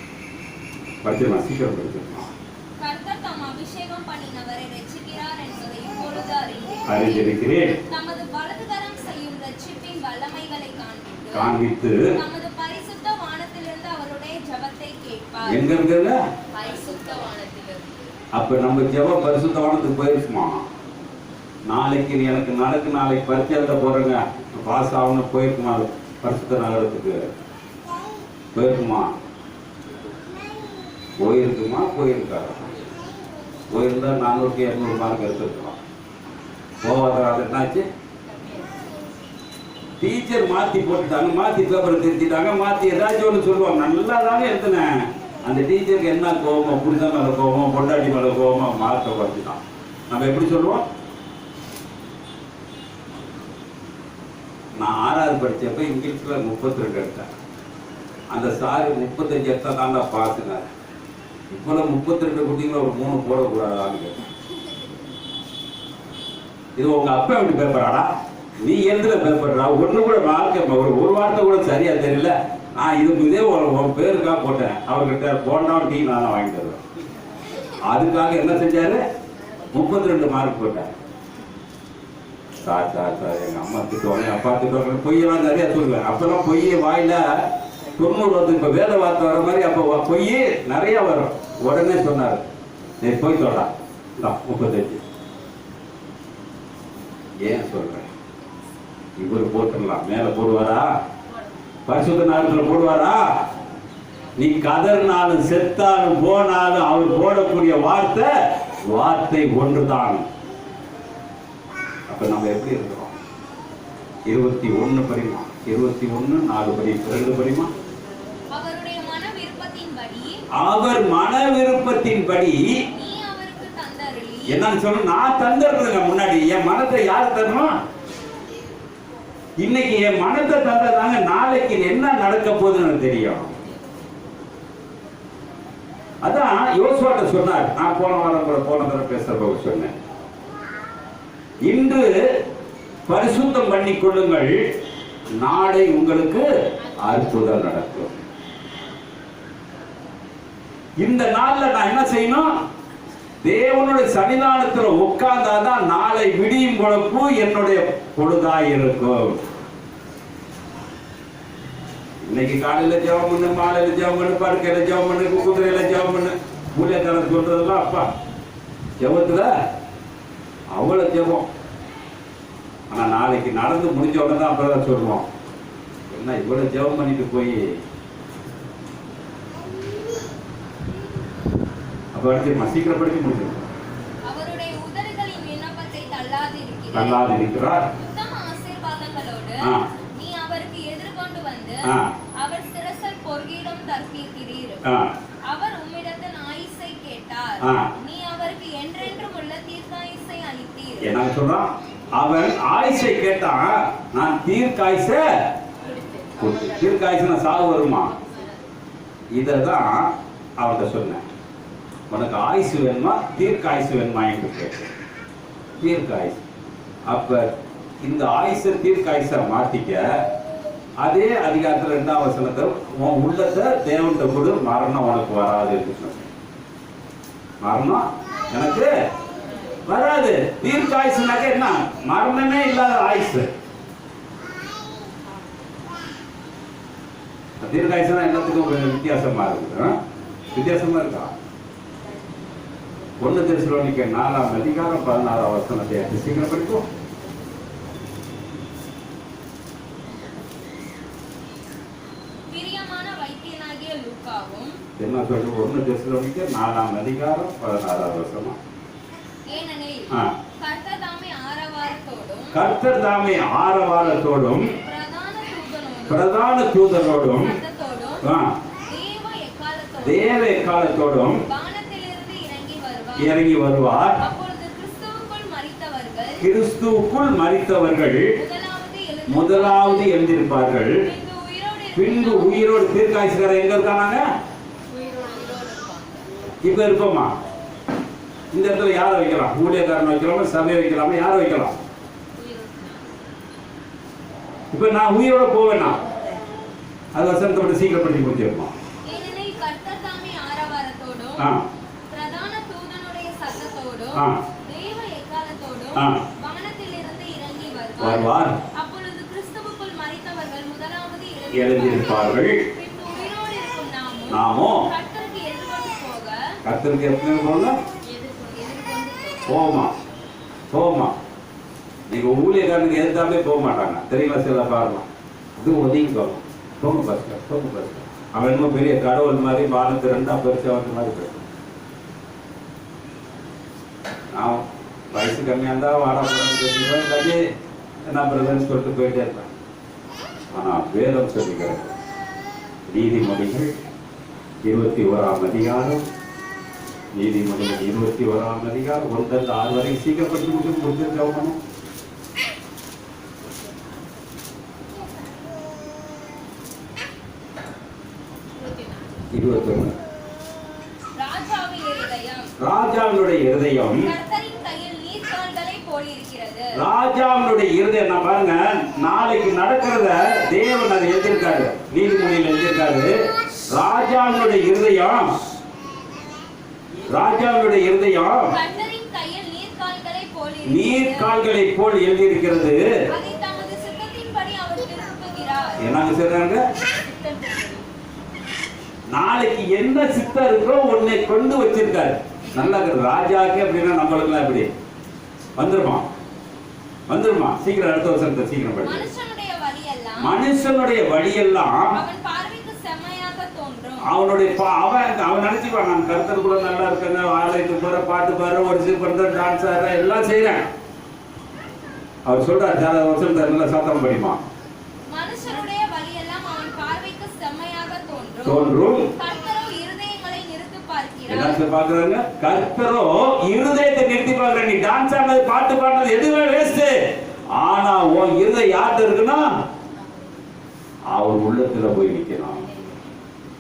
படிச்சிருமா, சீக்கிரம் படிச்சிருமா. கர்த்தர் தம் அபிஷேகம் பண்ணினவரை ரட்சிக்கிறார் என்பதை இப்பொழுது அறிந்திருக்கிறேன். நமது வலதுகரம் செய்யும் ரட்சிப்பின் வல்லமைகளை காண்பித்து நமது பரிசுத்த வானத்திலிருந்து அவருடைய ஜெபத்தை கேட்பார். எங்க இருக்குங்க? பரிசுத்த வானத்திலிருந்து. அப்ப நம்ம ஜெபம் பரிசுத்த வானத்துக்கு போயிருக்குமா? நாளைக்கு எனக்கு நாளைக்கு பரிச்சை எழுத போறேங்க, பாஸ் ஆகணும் போயிருக்குமா? பரிசுத்த நகரத்துக்கு போயிருக்குமா? போயிருக்காரு. போயிருந்தா 400-200 மார்க் எடுத்துருக்கலாம். போவாத என்னாச்சு, டீச்சர் மாத்தி போட்டுட்டாங்க, மாத்தி பேப்பர் திருத்திட்டாங்க, மாத்தி ஏதாச்சும் ஒன்று சொல்லுவாங்க. நல்லா தானே எழுதுனேன். அந்த டீச்சருக்கு என்ன கோபம், புரிதம் மேல கோபம், பொண்டாட்டி மேல கோபம், மார்க்கை குறைச்சிட்டான். நம்ம எப்படி சொல்லுவோம்? நான் 6வது படிச்சப்ப இங்கிலீஷ்ல 32 எடுத்தேன். அந்த சாரு 35 எடுத்தா தாண்டா பாத்துனாரு. இப்போல 32 குட்டிங்கள ஒரு 3 போடக்கூடாதான்னு கேட்டேன். இது உங்க அப்பா எப்படி பேப்பராடா, நீ எழுதுல பேப்பர்டா, ஒண்ணு கூட மார்க்க ஒரு வார்த்தை கூட சரியா தெரியல. நான் இதே உன் பேருக்கா போட்டேன். அவர்கிட்ட போனா டீ நான் வாங்கிட்டு வருவேன். அதுக்காக என்ன செஞ்சாரு, 32 மார்க் போட்டேன். சார் எங்க அம்மா திட்டுவாங்க, அப்பா திட்டுவாங்க, பொய்யெல்லாம் நிறைய சொல்லுவேன். அப்பெல்லாம் பொய்ய வாயில 90 வருது. இப்ப வேத வார்த்தை வர மாதிரி அப்ப பொய் நிறைய வரும். உடனே சொன்னாரு, நீ போய் சொல்றா 35. ஏன் சொல்றேன், இவர் போட்டுடலாம், மேல போடுவாரா? பரிசுத்த நாளத்துல போடுவாரா? நீ கதறினாலும் செத்தாலும் போனாலும் அவர் போடக்கூடிய வார்த்தை ஒன்றுதான். அப்ப நம்ம எப்படி இருக்கிறோம்? 21 படிமா, 21:4 படி, 2 படிமா. அவருடைய மன விருப்பத்தின்படி அவர் மன விருப்பத்தின்படி நீ அவருக்கு தந்தருளி. என்னன்னு சொன்ன, நான் தந்துடுறதுங்க. முன்னாடி என் மனத்தை யார் தரணும்? இன்னைக்கு என் மனத்தை தந்ததாங்க நாளைக்கு என்ன நடக்க போகுதுன்னு தெரியும். அதான் யோசுவாட்ட சொன்னார். நான் போன வாரம் கூட போன தடவை பேசுறப்ப சொன்னேன், இன்று பரிசுத்தம் பண்ணி கொள்ளுங்கள், நாளை உங்களுக்கு அற்புதம் நடக்கும். இந்த நாள்ல நான் என்ன செய்யணும்? தேவனுடைய சன்னிதானத்துல உட்கார்ந்தாதான் நாளை விடியும் பொழுது என்னுடைய பொழுதாய் இருக்கும். இன்னைக்கு காலையில ஜெபம் பண்ணு, மாலையில ஜெபம் பண்ணு, படுக்கையில ஜெபம் பண்ணு, குதிரையில ஜெபம் பண்ணு, ஊழியக்காரன் சொல்றதெல்லாம் அப்பா ஜெபத்துல அவ்வளவு ஜெபம். ஆனா நாளைக்கு நடந்து முடிஞ்ச உடனே தான் அப்புறம் தான் சொல்லுவோம், என்ன இவ்வளவு ஜெபம் பண்ணிட்டு போய் அப்ப அடுத்து சீக்கிரம் படிக்க முடியும். அவருடைய உதடுகளின் விண்ணப்பத்தை தள்ளாது இருக்கிறார். உத்தம ஆசீர்வாதங்களோடு நீ அவருக்கு எதிர்கொண்டு வந்து அவர் சிரசல் பொற்கிடம் தர்ப்பிக்கிறீர். அவர் உம்மிடத்தில் ஆயுசை கேட்டார், நீ அவருக்கு என்றென்றும் உள்ள தீர்க்காயுசை அளித்தீர். என்ன சொல்றான்? அவன் ஆயுசை கேட்டான், நான் தீர்க்காயுசை கொடுத்தேன். தீர்க்காயுசை சாவு வருமா? இததான் அவன்கிட்ட சொன்னேன், உனக்கு ஆயுசு வேணுமா தீர்க்காயுசு வேணுமா என்று கேட்டேன். தீர்க்காயுசு. அப்ப இந்த ஆயுச தீர்க்காயுசா மாத்திக்க, அதே அதிகாரத்துல 2ஆம் வசனத்துல உன் உள்ளத்தை தேவன்கிட்ட கொடு, மரணம் உனக்கு வராது என்று சொன்னேன். மரணம் எனக்கு வராது. தீர்க்காயுசுனாக்க என்ன? மரணமே இல்லாத ஆயுசு. தீர்க்காயுசுனா எல்லாத்துக்கும் வித்தியாசமா இருக்கு. வித்தியாசமா இருக்கா? 1 தெசலோனிக்கர் 4ஆம் அதிகாரம் 16ஆம் வசனத்தை எடுத்து சீக்கிரம் படிப்போம். பிரியமான வைத்தியனாகிய லூக்காவும் என்ன சொல்றது? 1 தெசலோனிக்கர் 4ஆம் அதிகாரம் 16ஆம் வசனம். ஏனெனில் கர்த்தர் தாமே ஆரவாரத்தோடும் பிரதான தூதனோடும் தேவ எக்காலத்தோடும் இறங்கி வருவார். கிறிஸ்துவுக்குள் மரித்தவர்கள் முதலாவது எழுந்திருப்பார்கள், பின்பு உயிரோடு. தீர்க்காயுசுக்காரர் எங்க இருக்கானாங்க? இப்ப இருப்போமா? இந்த இடத்துல யாரை வைக்கலாம்? ஊழியக்காரன் வைக்கலாமா, சபையை வைக்கலாமா, யாரை வைக்கலாம்? இப்ப நான் உயிரோட போவேன்னா அது வசனத்தை விட்டு சீக்கிரம் பண்ணி கொடுத்துருப்போம். வருவார். அப்பொழுது கிறிஸ்துவுக்குள் மரித்தவர்கள் முதலாவது எழுந்திருப்பார்கள், நாமோ கர்த்தருக்கு எத்தனை போமா போமா. நீங்க ஊழியக்காரனுக்கு எதிர்த்தாலே போக மாட்டாங்க தெரியுமா? சில பாருங்க, இது ஒதுங்கி போகும். போங்க பஸ்ல, போங்க பஸ்ல. அவன் இன்னும் பெரிய கடவுள் மாதிரி வானத்து 2ஆம் பரிசு வந்து மாதிரி போயிடும். நான் வயசு கம்மியா இருந்தா வாடகை என்ன பிரதர்ன்னு சொல்லிட்டு போயிட்டே இருப்பேன். ஆனா வேதம் சொல்லுகிறது, நீதிமொழிகள் 21ஆம் அதிகாரம், நீதிமொழிகள் 21ஆம் அதிகாரம் 1-6 வரை சீக்கிரம் படிச்சு முடிச்சிருக்கணும். 21. ராஜாவினுடைய இருதயம் ராஜாவினுடைய இருதயம். நான் பாருங்க, நாளைக்கு நடக்கிறத தேவன் அதை எழுதியிருக்காரு, நீதிமொழியில் எழுதியிருக்காரு. ராஜாவினுடைய இருதயம், ராஜாவினுடைய இருதயம் நீர்கால்களை போல் எழுதியிருக்கிறது. என்னங்க சொல்றாங்க? நாளைக்கு என்ன சித்தம் இருக்கோ உன்னை கொண்டு வச்சிருக்காரு. நல்லா ராஜாக்கு அப்படின்னா நம்மளுக்குலாம் எப்படி வந்துருமா? வந்துருமா? சீக்கிரம் அடுத்த வருஷத்தை சீக்கிரம் படி. மனுஷனுடைய வழியெல்லாம் அவனுடைய அவன் நினைச்சுப்பான், நான் கருத்தர் கூட நல்லா இருக்கேங்க, ஆலயத்துக்கு போற, பாட்டு பாரு, ஒரு பண்றேன், டான்ஸ் ஆடுறேன், எல்லாம் செய்யறேன். அவர் சொல்றாரு, சில வருஷம் நல்லா சாத்தம் படிமா. மனுஷருடைய வழியெல்லாம் அவன் பார்வைக்கு செம்மையாக தோன்றும். தோன்றும். கர்த்தரோ இருதயங்களை நிறுத்தி பார்க்கிறார். என்ன பாக்குறாங்க? கர்த்தரோ இருதயத்தை நிறுத்தி பார்க்கிறார். நீ டான்ஸ் ஆடுறது, பாட்டு பாடுறது எதுவுமே வேஸ்ட். ஆனா உன் இருதயம் யார்கிட்ட இருக்குன்னா அவர் உள்ளத்துல போய் நிக்கணும்.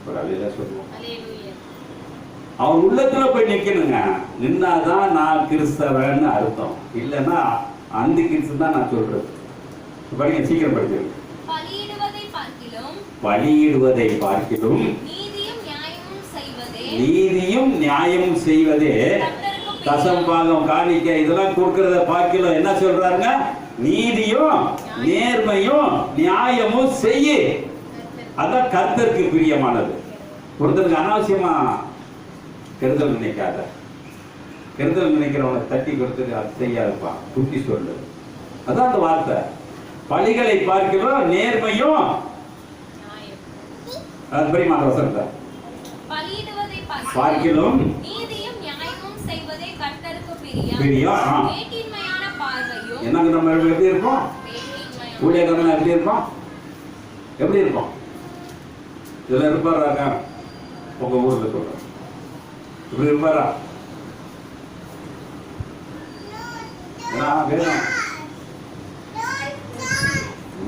ஒரு அலையில சொல்லுவோம், அவன் உள்ளத்துல போய் நிக்கணுங்க. நின்னாதான் நான் கிறிஸ்தவன்னு அர்த்தம். இல்லைன்னா அந்த கிறிஸ்து தான் நான் சொல்றது. படிங்க, சீக்கிரம் படிச்சிருங்க. பலியிடுவதை பார்க்கிலும் நீதியும் நியாயமும் செய்வதே தசம் பாகம் காணிக்கை இதெல்லாம் கொடுக்கறத பார்க்கிலும் என்ன சொல்றாருங்க? நீதியும் நேர்மையும் நியாயமும் செய்ய. அதான் கர்த்தருக்கு பிரியமானது. ஒருத்தருக்கு அனாவசியமா கெடுதல் நினைக்காத. கெடுதல் நினைக்கிறவனை தட்டி கொடுத்து அது செய்யாதுப்பான், புத்தி சொல்லு. அதான் அந்த வார்த்தை. பலிகளை பார்க்கிறோம் நேர்மையும் பிரியமான வசனத்தை பார்க்கிலும் நீதியும் நியாயமும் செய்வதே கர்த்தருக்கு பிரியம். மேட்டின்மையான பார்வையும். என்னங்க நம்ம எப்படி இருக்கோம்? ஊழியக்காரங்க எப்படி இருக்கோம்? எப்படி இருக்கோம்? இதுல இருப்பாராங்க உங்க ஊர்ல சொல்றேன். இப்படி இருப்பாரா? வேணும்.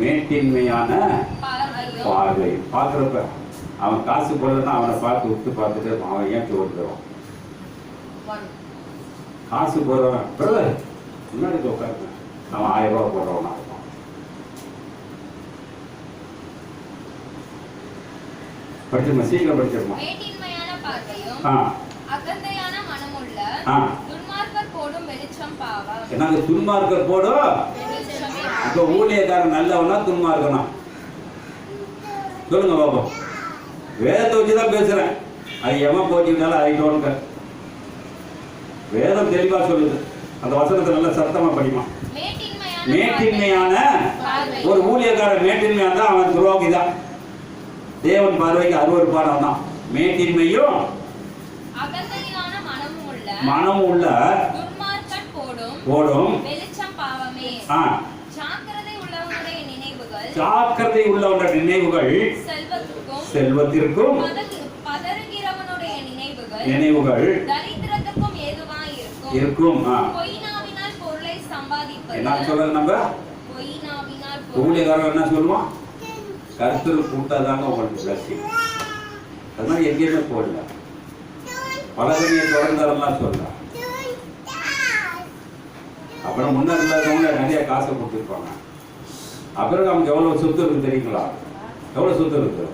மேட்டின்மையான பார்வை. பார்க்கிறப்ப அவன் காசு போடலன்னா அவனை பார்த்து விட்டு பார்த்துட்டு அவன் ஏன் ஓட்டுறான். காசு போடுறவன் பிரதர் முன்னாடி உட்காருங்க, அவன் 1000 ரூபாய் போடுறவனா இருப்பான். படிச்சிருமா? சீக்கிரம் படிச்சிருமா? மேட்டின்மையான பார்வையும் அகந்தையான மனமுள்ள துன்மார்க்கர் போடும் வெளிச்சம் பாவம். என்னங்க துன்மார்க்கர் போடும்? இப்ப ஊழியக்காரன் நல்லவனா துன்மார்க்கனா? சொல்லுங்க பாப்போம். வேதத்தை வச்சுதான் பேசுறேன். அது எவன் போச்சுனாலும் ஆயிட்டோன்னு வேதம் தெளிவா சொல்லுது. அந்த வசனத்தை நல்லா சத்தமா படிமா. மேட்டின்மையான ஒரு ஊழியக்காரன் மேட்டின்மையான தான் அவன் துரோகிதான். தேவன் பார்வைக்கு அருவருப்பானவன் தான். மேட்டின்மையும் மனமும் உள்ள போடும் வெளிச்சம் பாவமே. ஜாக்கிரதை உள்ளவனுடைய நினைவுகள் செல்வத்திற்கும் நினைவுகள் இருக்கும். என்ன சொல்றது? நம்ம ஊழியக்காரர் என்ன சொல்லுவோம்? கருத்து கூட்டாதாங்க உங்களுக்கு பிளஸிங். அதனால எங்கேயுமே போடல. பலகனியை தொடர்ந்தாரெல்லாம் சொல்ல. அப்புறம் முன்னாடி இல்லாதவங்க நிறைய காசை கொடுத்துருப்பாங்க. அப்புறம் நமக்கு எவ்வளவு சொத்து இருக்கு தெரியுங்களா? எவ்வளவு சொத்து இருக்கு?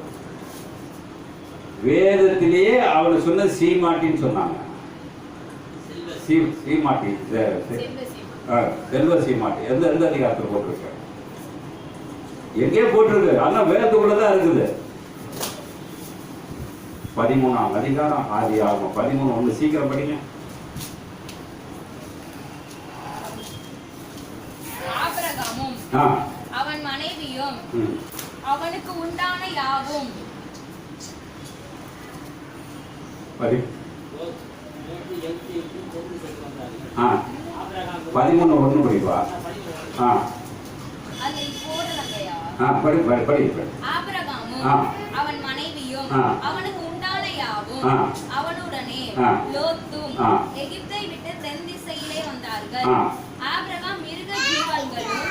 வேதத்திலேயே அவரு சொன்ன சீமாட்டின்னு சொன்னாங்க. சீமாட்டி, செல்வ சீமாட்டி. எந்த அதிகாரத்தில் போட்டிருக்க? எங்கே போட்டிருக்கு? ஆனா வேதத்துக்குள்ளதான் இருக்குது. 13ஆம் அதிகாரம் ஆதியாகமம் 13:1. சீக்கிரம் படிங்க. அவன் மனைவியும் அவனுக்கு உண்டான யாவும் 13:1 படிப்பா. படி. ஆபிரகாமும் அவன் மனைவியும் அவனுக்கு உண்டான யாவும் அவனுடனே லோத்தும் எகிப்தை விட்டு தென் திசையிலே வந்தார்கள். ஆபிரகாம் மிருக ஜீவன்களும்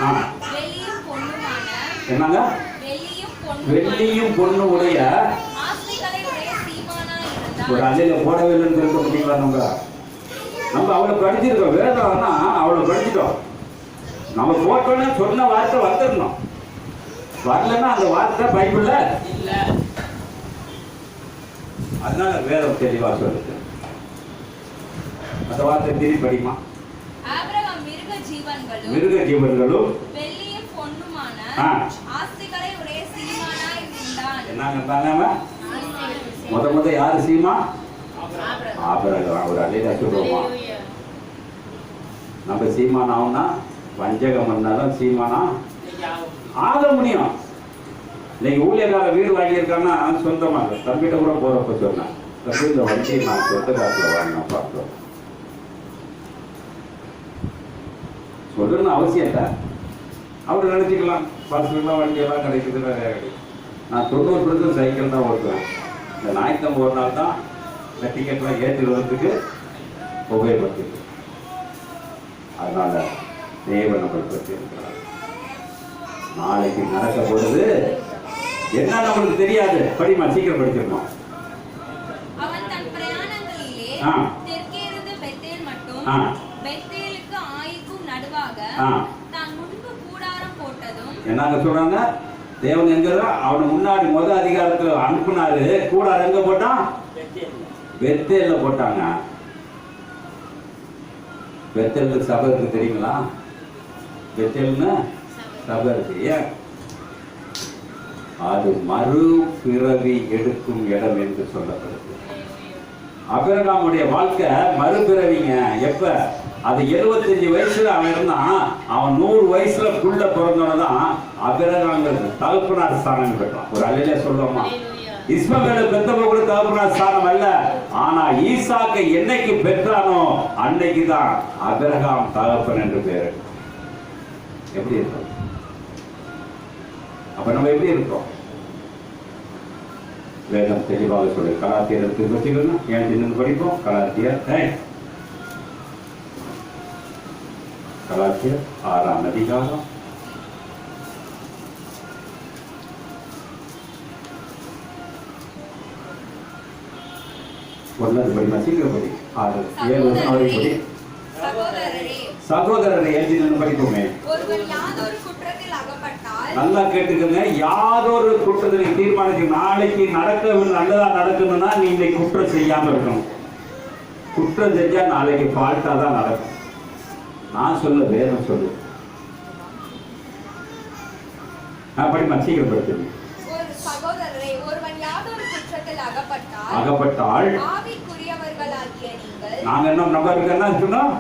வெள்ளியும் பொண்ணு உடைய ஆஸ்திகளை உடைய சீமானாய் இருந்தார். ஒரு அலையில போடவில்லைன்னு சொல்ல முடியுங்களா? நம்ம அவளை படிச்சிருக்கோம். வேதம்னா அவளை படிச்சிட்டோம். நம்ம போட்டோன்னு சொன்ன வார்த்தை வந்துடணும். வரலன்னா அந்த வார்த்தை பைபிள்ல இல்ல. அதனால வேதம் தெளிவா சொல்லுது. அந்த வார்த்தை திருப்பி படிமா. ஆபிரகாம் மிருக ஜீவன்களும் வெள்ளியும் பொன்னுமான ஆஸ்திகளை உடைய சீமானாய் இருந்தான். என்னங்க முத யாரு சீமா? ஆபிரகாம். ஒரு அலையில சொல்லுவோமா? நம்ம சீமானாவும்னா வஞ்சகம் பண்ணாலும் சீமானா ஆக முடியும். இன்னைக்கு ஊழியக்கார வீடு வாங்கியிருக்காங்கன்னா சொந்தமாக தம்பிகிட்ட கூட போறப்ப சொன்னேன், தம்பி இந்த வண்டி நான் சொந்த காசுல வாங்கினேன் பார்த்தோம் சொல்லணும்னு அவசியம் இல்லை. அவர் நினச்சிக்கலாம் பஸ்ஸுலாம் வண்டியெல்லாம் கிடைக்குது நிறையா கிடைக்கும். நான் 90% சைக்கிள் தான் ஓட்டுவேன். இந்த ஞாயிற்றுக்கிழமை ஒரு நாள் தான் இந்த டிக்கெட்லாம் ஏற்றி வரதுக்கு உபயோகப்படுத்திருக்கு. அதனால தேவன் நம்மளை பற்றி இருக்கிறார். நாளைக்கு நடக்க போறது என்ன நம்மளுக்கு தெரியாது. படிமா, சீக்கிரம் படிச்சிருக்கோம். அவன் தன் பிரயாணங்களிலே ஆ. தெற்கே இருந்து பெத்தேல் மட்டும் ஆ. பெத்தேலுக்கு ஆயிக்கும் நடுவாக ஆ. தான் முன்பு கூடாரம் போட்டதும் என்னங்க சொல்றாங்க? தேவன் எங்க அவனை முன்னாடி முதல் அதிகாரத்துல அனுப்புனாரு. கூடாரம் எங்க போட்டான்? பெத்தேல்ல போட்டாங்க. பெத்தேல் சபை இருக்கு தெரியுங்களா? பெத்தேல்னு சபை இருக்கு. ஏன்? அது மறுபிறவி எடுக்கும் இடம் என்று சொல்லப்படுது. ஆபிரகாமுடைய வாழ்க்கை மறுபிறவிங்க. எப்ப? அது 75 வயசுல அவன் இருந்தான். அவன் 100 வயசுலக்குள்ள பிறந்தவனதான் ஆபிரகாம்ங்கிறது தகப்பனார் ஸ்தானம் பெற்றான். ஒரு அல்லையில சொல்லுவோமா? இஸ்மவேலை பெத்தவங்க கூட தகப்பனார் ஸ்தானம் அல்ல. ஆனா ஈசாக்கை என்னைக்கு பெற்றானோ அன்னைக்குதான் ஆபிரகாம் தகப்பன் என்று பேரு. எப்படி இருக்கும்? அப்ப நம்ம எப்படி இருக்கோம்? வேதம் தெளிவாக சொல்லு. கலாத்தியர் எடுத்து வச்சுக்கணும். ஏன் சின்ன படிப்போம்? கலாத்தியர் 6ஆம் அதிகாரம் 1 படிமா, சீக்கிரம் படி. 6, 7 வரைக்கும் படி. சகோதரரே, சகோதரரை எழுதி நின்று படிப்போமே. ஒருவன் யாதொரு குற்றத்தில் அகப்பட்டால் நல்லா கேட்டுக்கங்க. யாதொரு குற்றத்தை தீர்மானிச்சு நாளைக்கு நல்லதா நடக்கணும்னா நீ இன்னைக்கு குற்றம் செய்யாம இருக்கணும். குற்றம் செஞ்சா நாளைக்கு ஃபால்ட்டா தான் நடக்கும். நான் சொல்ல வேதம் சொல்லு. படிமா, சீக்கிரம் படிச்சிருங்க. ஒரு சகோதரரே, ஒருவன் யாதொரு குற்றத்தில் அகப்பட்டால் ஆவிக்குரியவர்களாகிய நீங்கள் நாங்க என்ன நம்பருக்கு என்ன சொன்னோம்?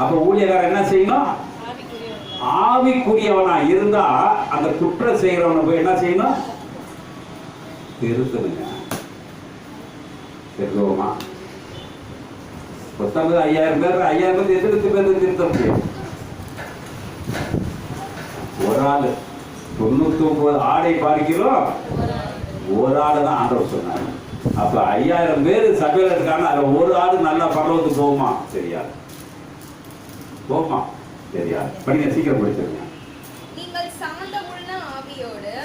அப்ப ஊழியக்காரர் என்ன செய்யணும்? ஆவிக்குரியவனா இருந்தா அந்த குற்றம் செய்யறவனை போய் என்ன செய்யணும்? திருத்தணுங்க. தெரியுமா? 5000 பேர் 5000 பேர் எதிர்த்து பேர் திருத்த முடியும். ஒரு ஆள் 99 ஆடை பார்க்கிறோம், ஒரு ஆளு தான் ஆண்டவர் சொன்னாங்க. அப்ப 5000 பேர் சபையில இருக்காங்க. அதுல ஒரு ஆளு நல்லா பரவத்துக்கு போகுமா? தெரியாது. போமா? தெரியாது. படிங்க, சீக்கிரம் படிச்சிருங்க. நீங்கள்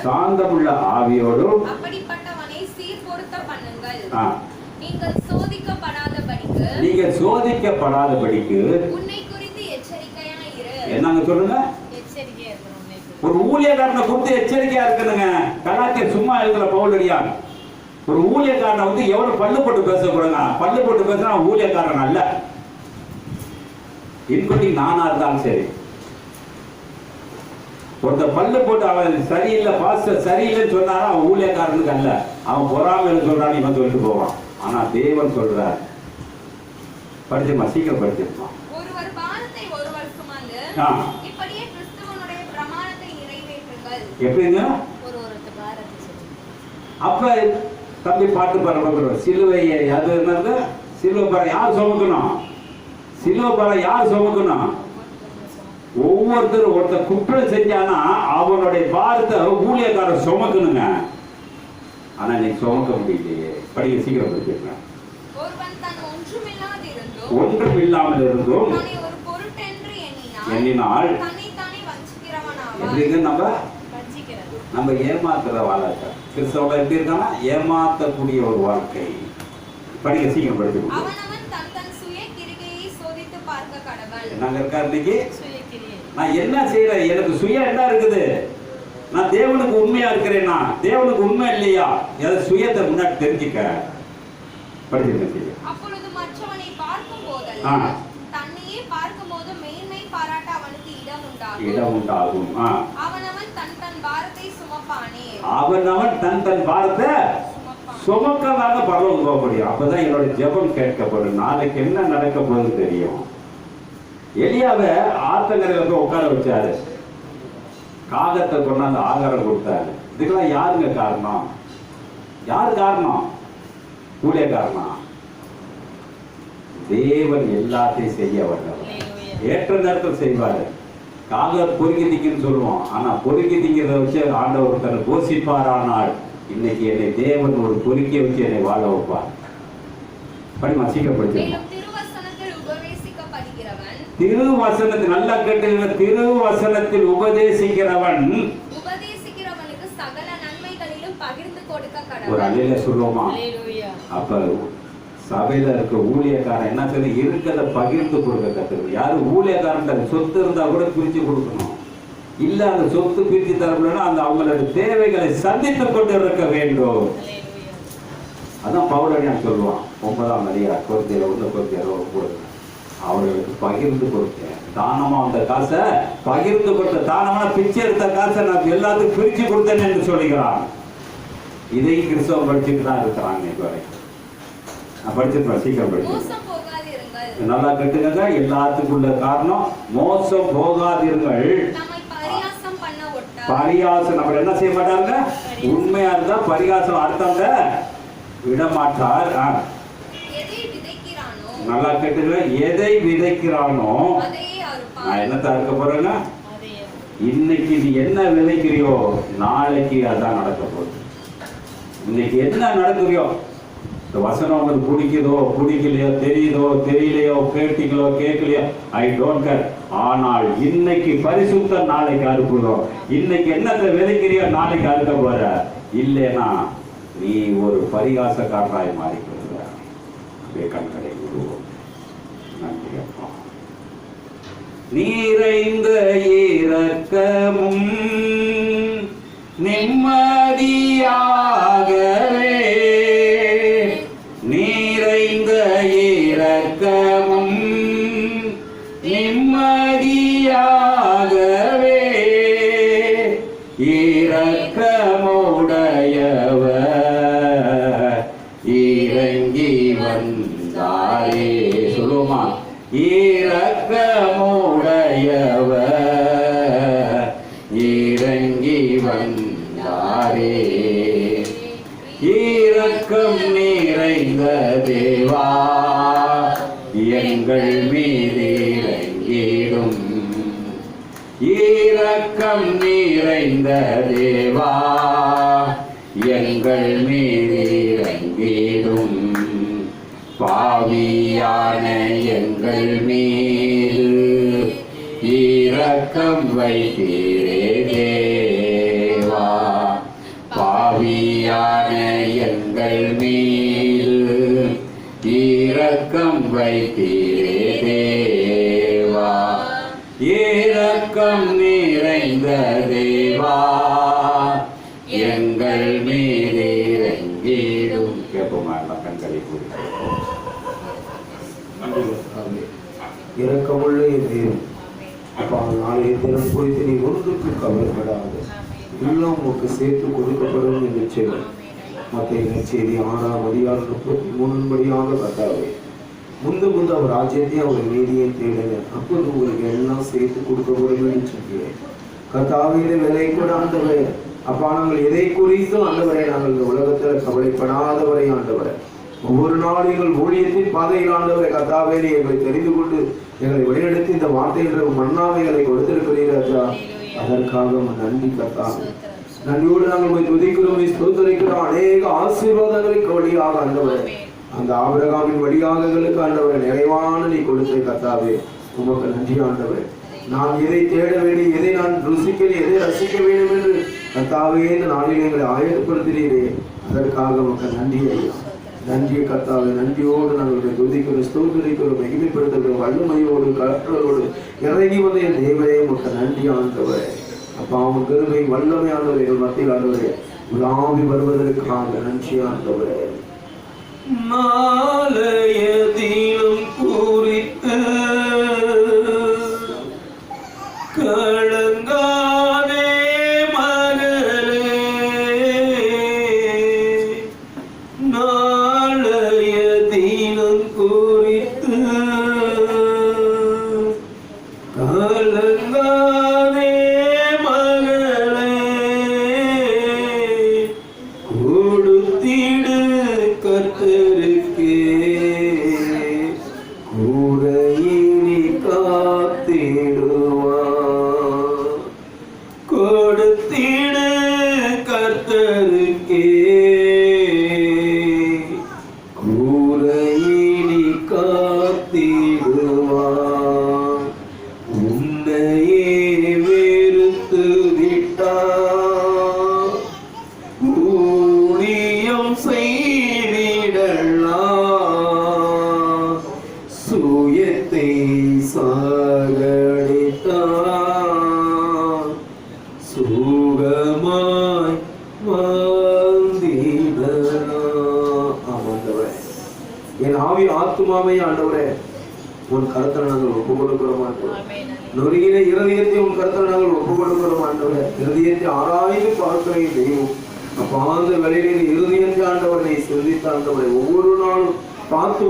சாந்தமுள்ள ஆவியோடு அப்படிப்பட்டவனை சீர்பொருத்த பண்ணுங்கள். நீங்கள் சோதிக்கப்படாதபடிக்கு உன்னை குறித்து எச்சரிக்கையாய் இரு. என்னங்க சொல்லுங்க? எச்சரிக்கையா இருக்கணும். ஒரு ஊழியக்காரனை குறித்து எச்சரிக்கையா இருக்கணுங்க. கலாத்தியர் சும்மா எழுதுற பவுலடியான். ஒரு ஊழியக்காரனை வந்து எவ்வளவு பல்லு போட்டு பேசக்கூடாங்க. பல்லு போட்டு பேசுனா ஊழியக்காரன் அல்ல. இன்க்ளூடிங் நானா இருந்தாலும் சரி. ஒருத்தர் பல்லு போட்டு அவன் சரியில்லை, பாஸ்டர் சரியில்லைன்னு சொன்னாரா அவன் ஊழியக்காரனுக்கு அல்ல. அவன் பொறாமைன்னு சொல்றான்னு இவன் சொல்லிட்டு போவான். ஆனா தேவன் சொல்றார். படிச்சுமா, சீக்கிரம் படிச்சிருமா. ஒருவர் பாரத்தை ஒருவர் சுமந்து இப்படியே கிறிஸ்துவனுடைய பிரமாணத்தை நிறைவேற்றுங்கள். எப்படிங்க? ஒருவருக்கு பாரத்தை சுமந்து. அப்ப தம்பி பாட்டு பாடுற சிலுவையை அது என்னது? சிலுவை பாறை யார் சுமக்கணும்? சிலுவை பாறை யார் சுமக்கணும்? ஒருத்தர் குற்றம் செஞ்சானா அவனுடைய பாரத்தை ஊழியக்காரர் சுமக்கணுங்க. ஆனா இன்னைக்கு சுமக்க முடியலையே. படிக்க, சீக்கிரம் படிச்சிருங்க. ஒன்றும் இல்லாமல் இருந்தும் எண்ணினால் எப்படிங்க நம்ம ஏமாத்துற வாழ்க்கை. கிறிஸ்தவ எப்படி இருக்கானா? ஏமாத்தக்கூடிய ஒரு வாழ்க்கை. படிக்க, சீக்கிரம் படிச்சிருக்கோம். என்னங்க இருக்கா இன்னைக்கு? நான் என்ன செய்யறேன்? எனக்கு சுயம் என்ன இருக்குது? நான் தேவனுக்கு உண்மையா இருக்கிறேன்னா தேவனுக்கு உண்மை இல்லையா? சுயத்தை முன்னாடி தெரிஞ்சுக்க. படிச்சிருக்கேன். அப்பொழுது மற்றவனை பார்க்கும் போதெல்லாம் தன்னையே பார்க்கும்போது மேன்மை பாராட்ட அவனுக்கு இடம் உண்டாகும். அவனவன் தன் பாரத்தை சுமப்பானே. அவனவன் தன் பாரத்தை சுமக்கதாக பரலோகம் போக முடியும். அப்பதான் என்னோட ஜெபம் கேட்கப்படும். நாளைக்கு என்ன நடக்க போகுது தெரியும். எலியாவை ஆத்தங்கரையில போய் உட்கார வச்சாரு. காகத்தை கொண்டாந்து ஆகாரம் கொடுத்தாரு. இதுக்கெல்லாம் யாருங்க காரணம்? யாரு காரணம்? ஊழியக்காரனா? தேவன் எல்லாத்தையும் செய்ய வந்தவர். ஏற்ற நேரத்தில் செய்வாரு. காக பொறுக்கி திங்கன்னு சொல்லுவோம். ஆனா பொறுக்கி திங்கிறத வச்சு ஆண்டவர் தன்னை கோசிப்பாரானால் இன்னைக்கு என்னை தேவன் ஒரு பொறுக்கிய வச்சு என்னை வாழ வைப்பார். படிமா சீக்கிரப்படுத்த. திருவசனத்தில் நல்லா கேட்டுங்க. திருவசனத்தில் உபதேசிக்கிறவன் சகல நன்மைகளிலும் பகிர்ந்து கொடுக்க கடவுள். ஒரு அலையில சொல்லுவோமா? அப்ப சபையில இருக்க ஊழியக்காரன் என்ன சொல்லி இருக்கிறத பகிர்ந்து கொடுக்க கத்துக்கணும். யாரும் ஊழியக்காரன் சொத்து இருந்தா கூட பிரிச்சு கொடுக்கணும். இல்ல அந்த சொத்து பிரிச்சு தரணும்னா அந்த அவங்களோட தேவைகளை சந்தித்துக் கொண்டு இருக்க வேண்டும். அதான் பவுலடியான் சொல்லுவான் 9ஆம் அதிகாரம் கொடுக்க அவர்களுக்கு பகிர்ந்து கொடுத்தேன். தானமா அந்த காசை பகிர்ந்து கொடுத்த தானமா பிச்சை எடுத்த காசை நான் எல்லாத்துக்கும் பிரிச்சு கொடுத்தேன் என்று சொல்லுகிறான். இதையும் கிறிஸ்தவம் படிச்சுட்டு தான் இருக்கிறாங்க. இன்னைக்கு வரைக்கும் நான் படிச்சிருப்பேன். சீக்கிரம் படிச்சு நல்லா கட்டுங்க. எல்லாத்துக்குள்ள காரணம் மோசம் போகாதீர்கள். பரியாசம் நம்ம என்ன செய்ய மாட்டாங்க. உண்மையா இருந்தா பரியாசம் அடுத்தவங்க விட மாட்டார். நல்லா கேட்டுங்க. எதை விதைக்கிறானோ நான் என்னத்தான் இருக்க போறேங்க. இன்னைக்கு நீ என்ன விதைக்கிறியோ நாளைக்கு அதான் நடக்க போகுது. இன்னைக்கு என்ன நடக்குறியோ இந்த வசனம் உங்களுக்கு பிடிக்குதோ பிடிக்கலையோ தெரியுதோ தெரியலையோ கேட்டீங்களோ கேட்கலையோ ஐ டோன்ட் கேர். ஆனால் இன்னைக்கு பரிசுத்தம் நாளைக்கு அறுப்புதோ. இன்னைக்கு என்னத்தை விதைக்கிறியோ நாளைக்கு அறுக்க போற. இல்லைன்னா நீ ஒரு பரிகாசக்காரராய் மாறிக்கொள்ளுங்க. கண்களை உருவோம். நன்றி அப்பா. நிறைந்த இரக்கமும் நிம்மதியாகவே நிறைந்த இரக்கமும் நிம்மதியாகவே இரக்கமுடையவர் இறங்கி வந்தாரே. சொல்லுமா? இரக்கமுடையவர் இறங்கி வந்தாரே. இரக்கம் நிறைந்த தேவா எங்கள் மீது இறங்கிடும். இரக்கம் நிறைந்த தேவா எங்கள் மீது இறங்கிடும். பாவியான எங்கள் மீது இரக்கம் வைத்தீரே தேவா. பாவியான எங்கள் மீது இரக்கம் வைத்தீரே தேவா. இரக்கம் நிறைந்த தேவா எங்கள் மீது இறங்கிடும். கேட்போமா? கண்களை கூறி இரக்கமுள்ள தேவன் அப்பா, நாளைய தினம் குறித்து நீ ஒன்றுக்கு கவலைப்படாது. எல்லாம் உனக்கு சேர்த்து கொடுக்கப்படும் என்று சொல்லி மத்திய நற்செய்தி 6ஆம் அதிகாரம் 33 கர்த்தாவே முந்து அவர் ராஜ்யத்தை அவர் நீதியை தேடுங்க. அப்போது உங்களுக்கு எல்லாம் சேர்த்து கொடுக்கப்படும் என்று சொல்கிறேன். கர்த்தாவிலே விலை கூட ஆண்டவரே அப்பா, நாங்கள் எதை குறித்தும் ஆண்டவரை நாங்கள் இந்த உலகத்தில் கவலைப்படாதவரை ஆண்டவரை ஒவ்வொரு நாளும் எங்கள் ஊழியத்தின் பாதையில் ஆண்டவரை கர்த்தாவே எங்களை தெரிந்து கொண்டு எங்களை வழிநடத்தி இந்த வார்த்தைகள் மன்னாவைகளை கொடுத்திருக்கிறீர்களா? அதற்காக நன்றி கர்த்தாவே. நன்றியோடு நாங்கள் துதிக்கிறோம், ஸ்தோத்திரிக்கிறோம். அநேக ஆசீர்வாதங்களுக்கு வழியாக ஆண்டவரை அந்த ஆபிரகாமின் வழியாக எங்களுக்கு ஆண்டவரை நிறைவான நீ கொடுத்த கர்த்தாவே உமக்கு நன்றி ஆண்டவரை. நான் எதை தேட வேண்டும், எதை நான் ருசிக்க, எதை ரசிக்க வேண்டும் என்று கர்த்தாவே இந்த நாளில் எங்களை ஆயத்தப்படுத்துகிறீரே. அதற்காக உமக்கு நன்றி ஐயா. நன்றி கர்த்தாவே. நன்றியோடு நாங்கள் துதிக்கிறோம், ஸ்தோத்திரிக்கிறோம், மகிமைப்படுத்துகிறோம். வல்லமையோடு கற்றலோடு இறங்கி வந்த என் தேவரே உமக்கு நன்றி ஆண்டவரே. அப்பா உன் கருமை வல்லமை ஆண்டவரே எங்கள் மத்தியில் ஆண்டவரே உலாவி வருவதற்காக நன்றி ஆண்டவரே. நாளையதிலும் குறித்து கலங்காதே மகளே, நாளையதிலும் குறித்து கலங்காதே மகளே, கொடுத்திடு கர்த்தருக்கே கூரையினி காத்திடுவார். ஊரையினி காத்திடுவார். உன்னையே வெறுத்து விட்டார். ஊழியம் செய்திடலாம். சுயத்தை சாகடித்தார். சுகமாய் வாழ்ந்திடலாம். ஆமாண்டவரே, என் ஆவி ஆத்துமாவை ஆண்டவரே உன் கருத்தில் நாங்கள் ஒப்பு கொடுக்கிறோம் ஆண்டவரே. நொறுகின இருதயத்தை உன் கருத்தில் நாங்கள் ஒப்பு கொடுக்கிறோம் ஆண்டவரே. இருதயத்தை ஆராய்ந்து பார்க்கிற தெய்வம் அப்பா, அந்த வேளையிலே இருதயத்தை ஆண்டவரை சிந்தித்த ஆண்டவரை ஒவ்வொரு நாளும் பார்த்து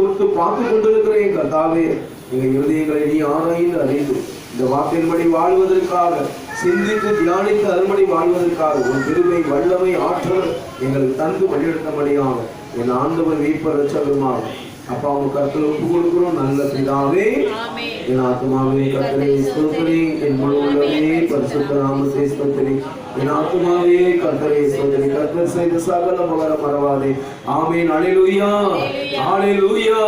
கொண்டிருக்கிறேன் கர்த்தாவே. எங்கள் இருதயங்களை நீ ஆராய்ந்து அறிந்து இந்த வாக்கின்படி வாழ்வதற்காக சிந்தித்து தியானித்து அருமடி வாழ்வதற்காக உன் கிருபை வல்லமை ஆற்றல் எங்களுக்கு தந்து வழிநடத்தபடியாக என் ஆண்டவர் மீட்பர் இரட்சகருமாக அப்பா உங்க கருத்தில் ஒப்பு கொடுக்கிறோம். நல்ல பிதாவே, என் ஆத்மாவே கர்த்தரை ஸ்தோத்திரி. என் முழு உள்ளமே பரிசுத்த நாமத்தை ஸ்தோத்திரி. என் ஆத்மாவே கர்த்தரை ஸ்தோத்திரி. கர்த்தர் செய்த சகல உபகாரம் மறவாதே. ஆமென். அல்லேலூயா, அல்லேலூயா.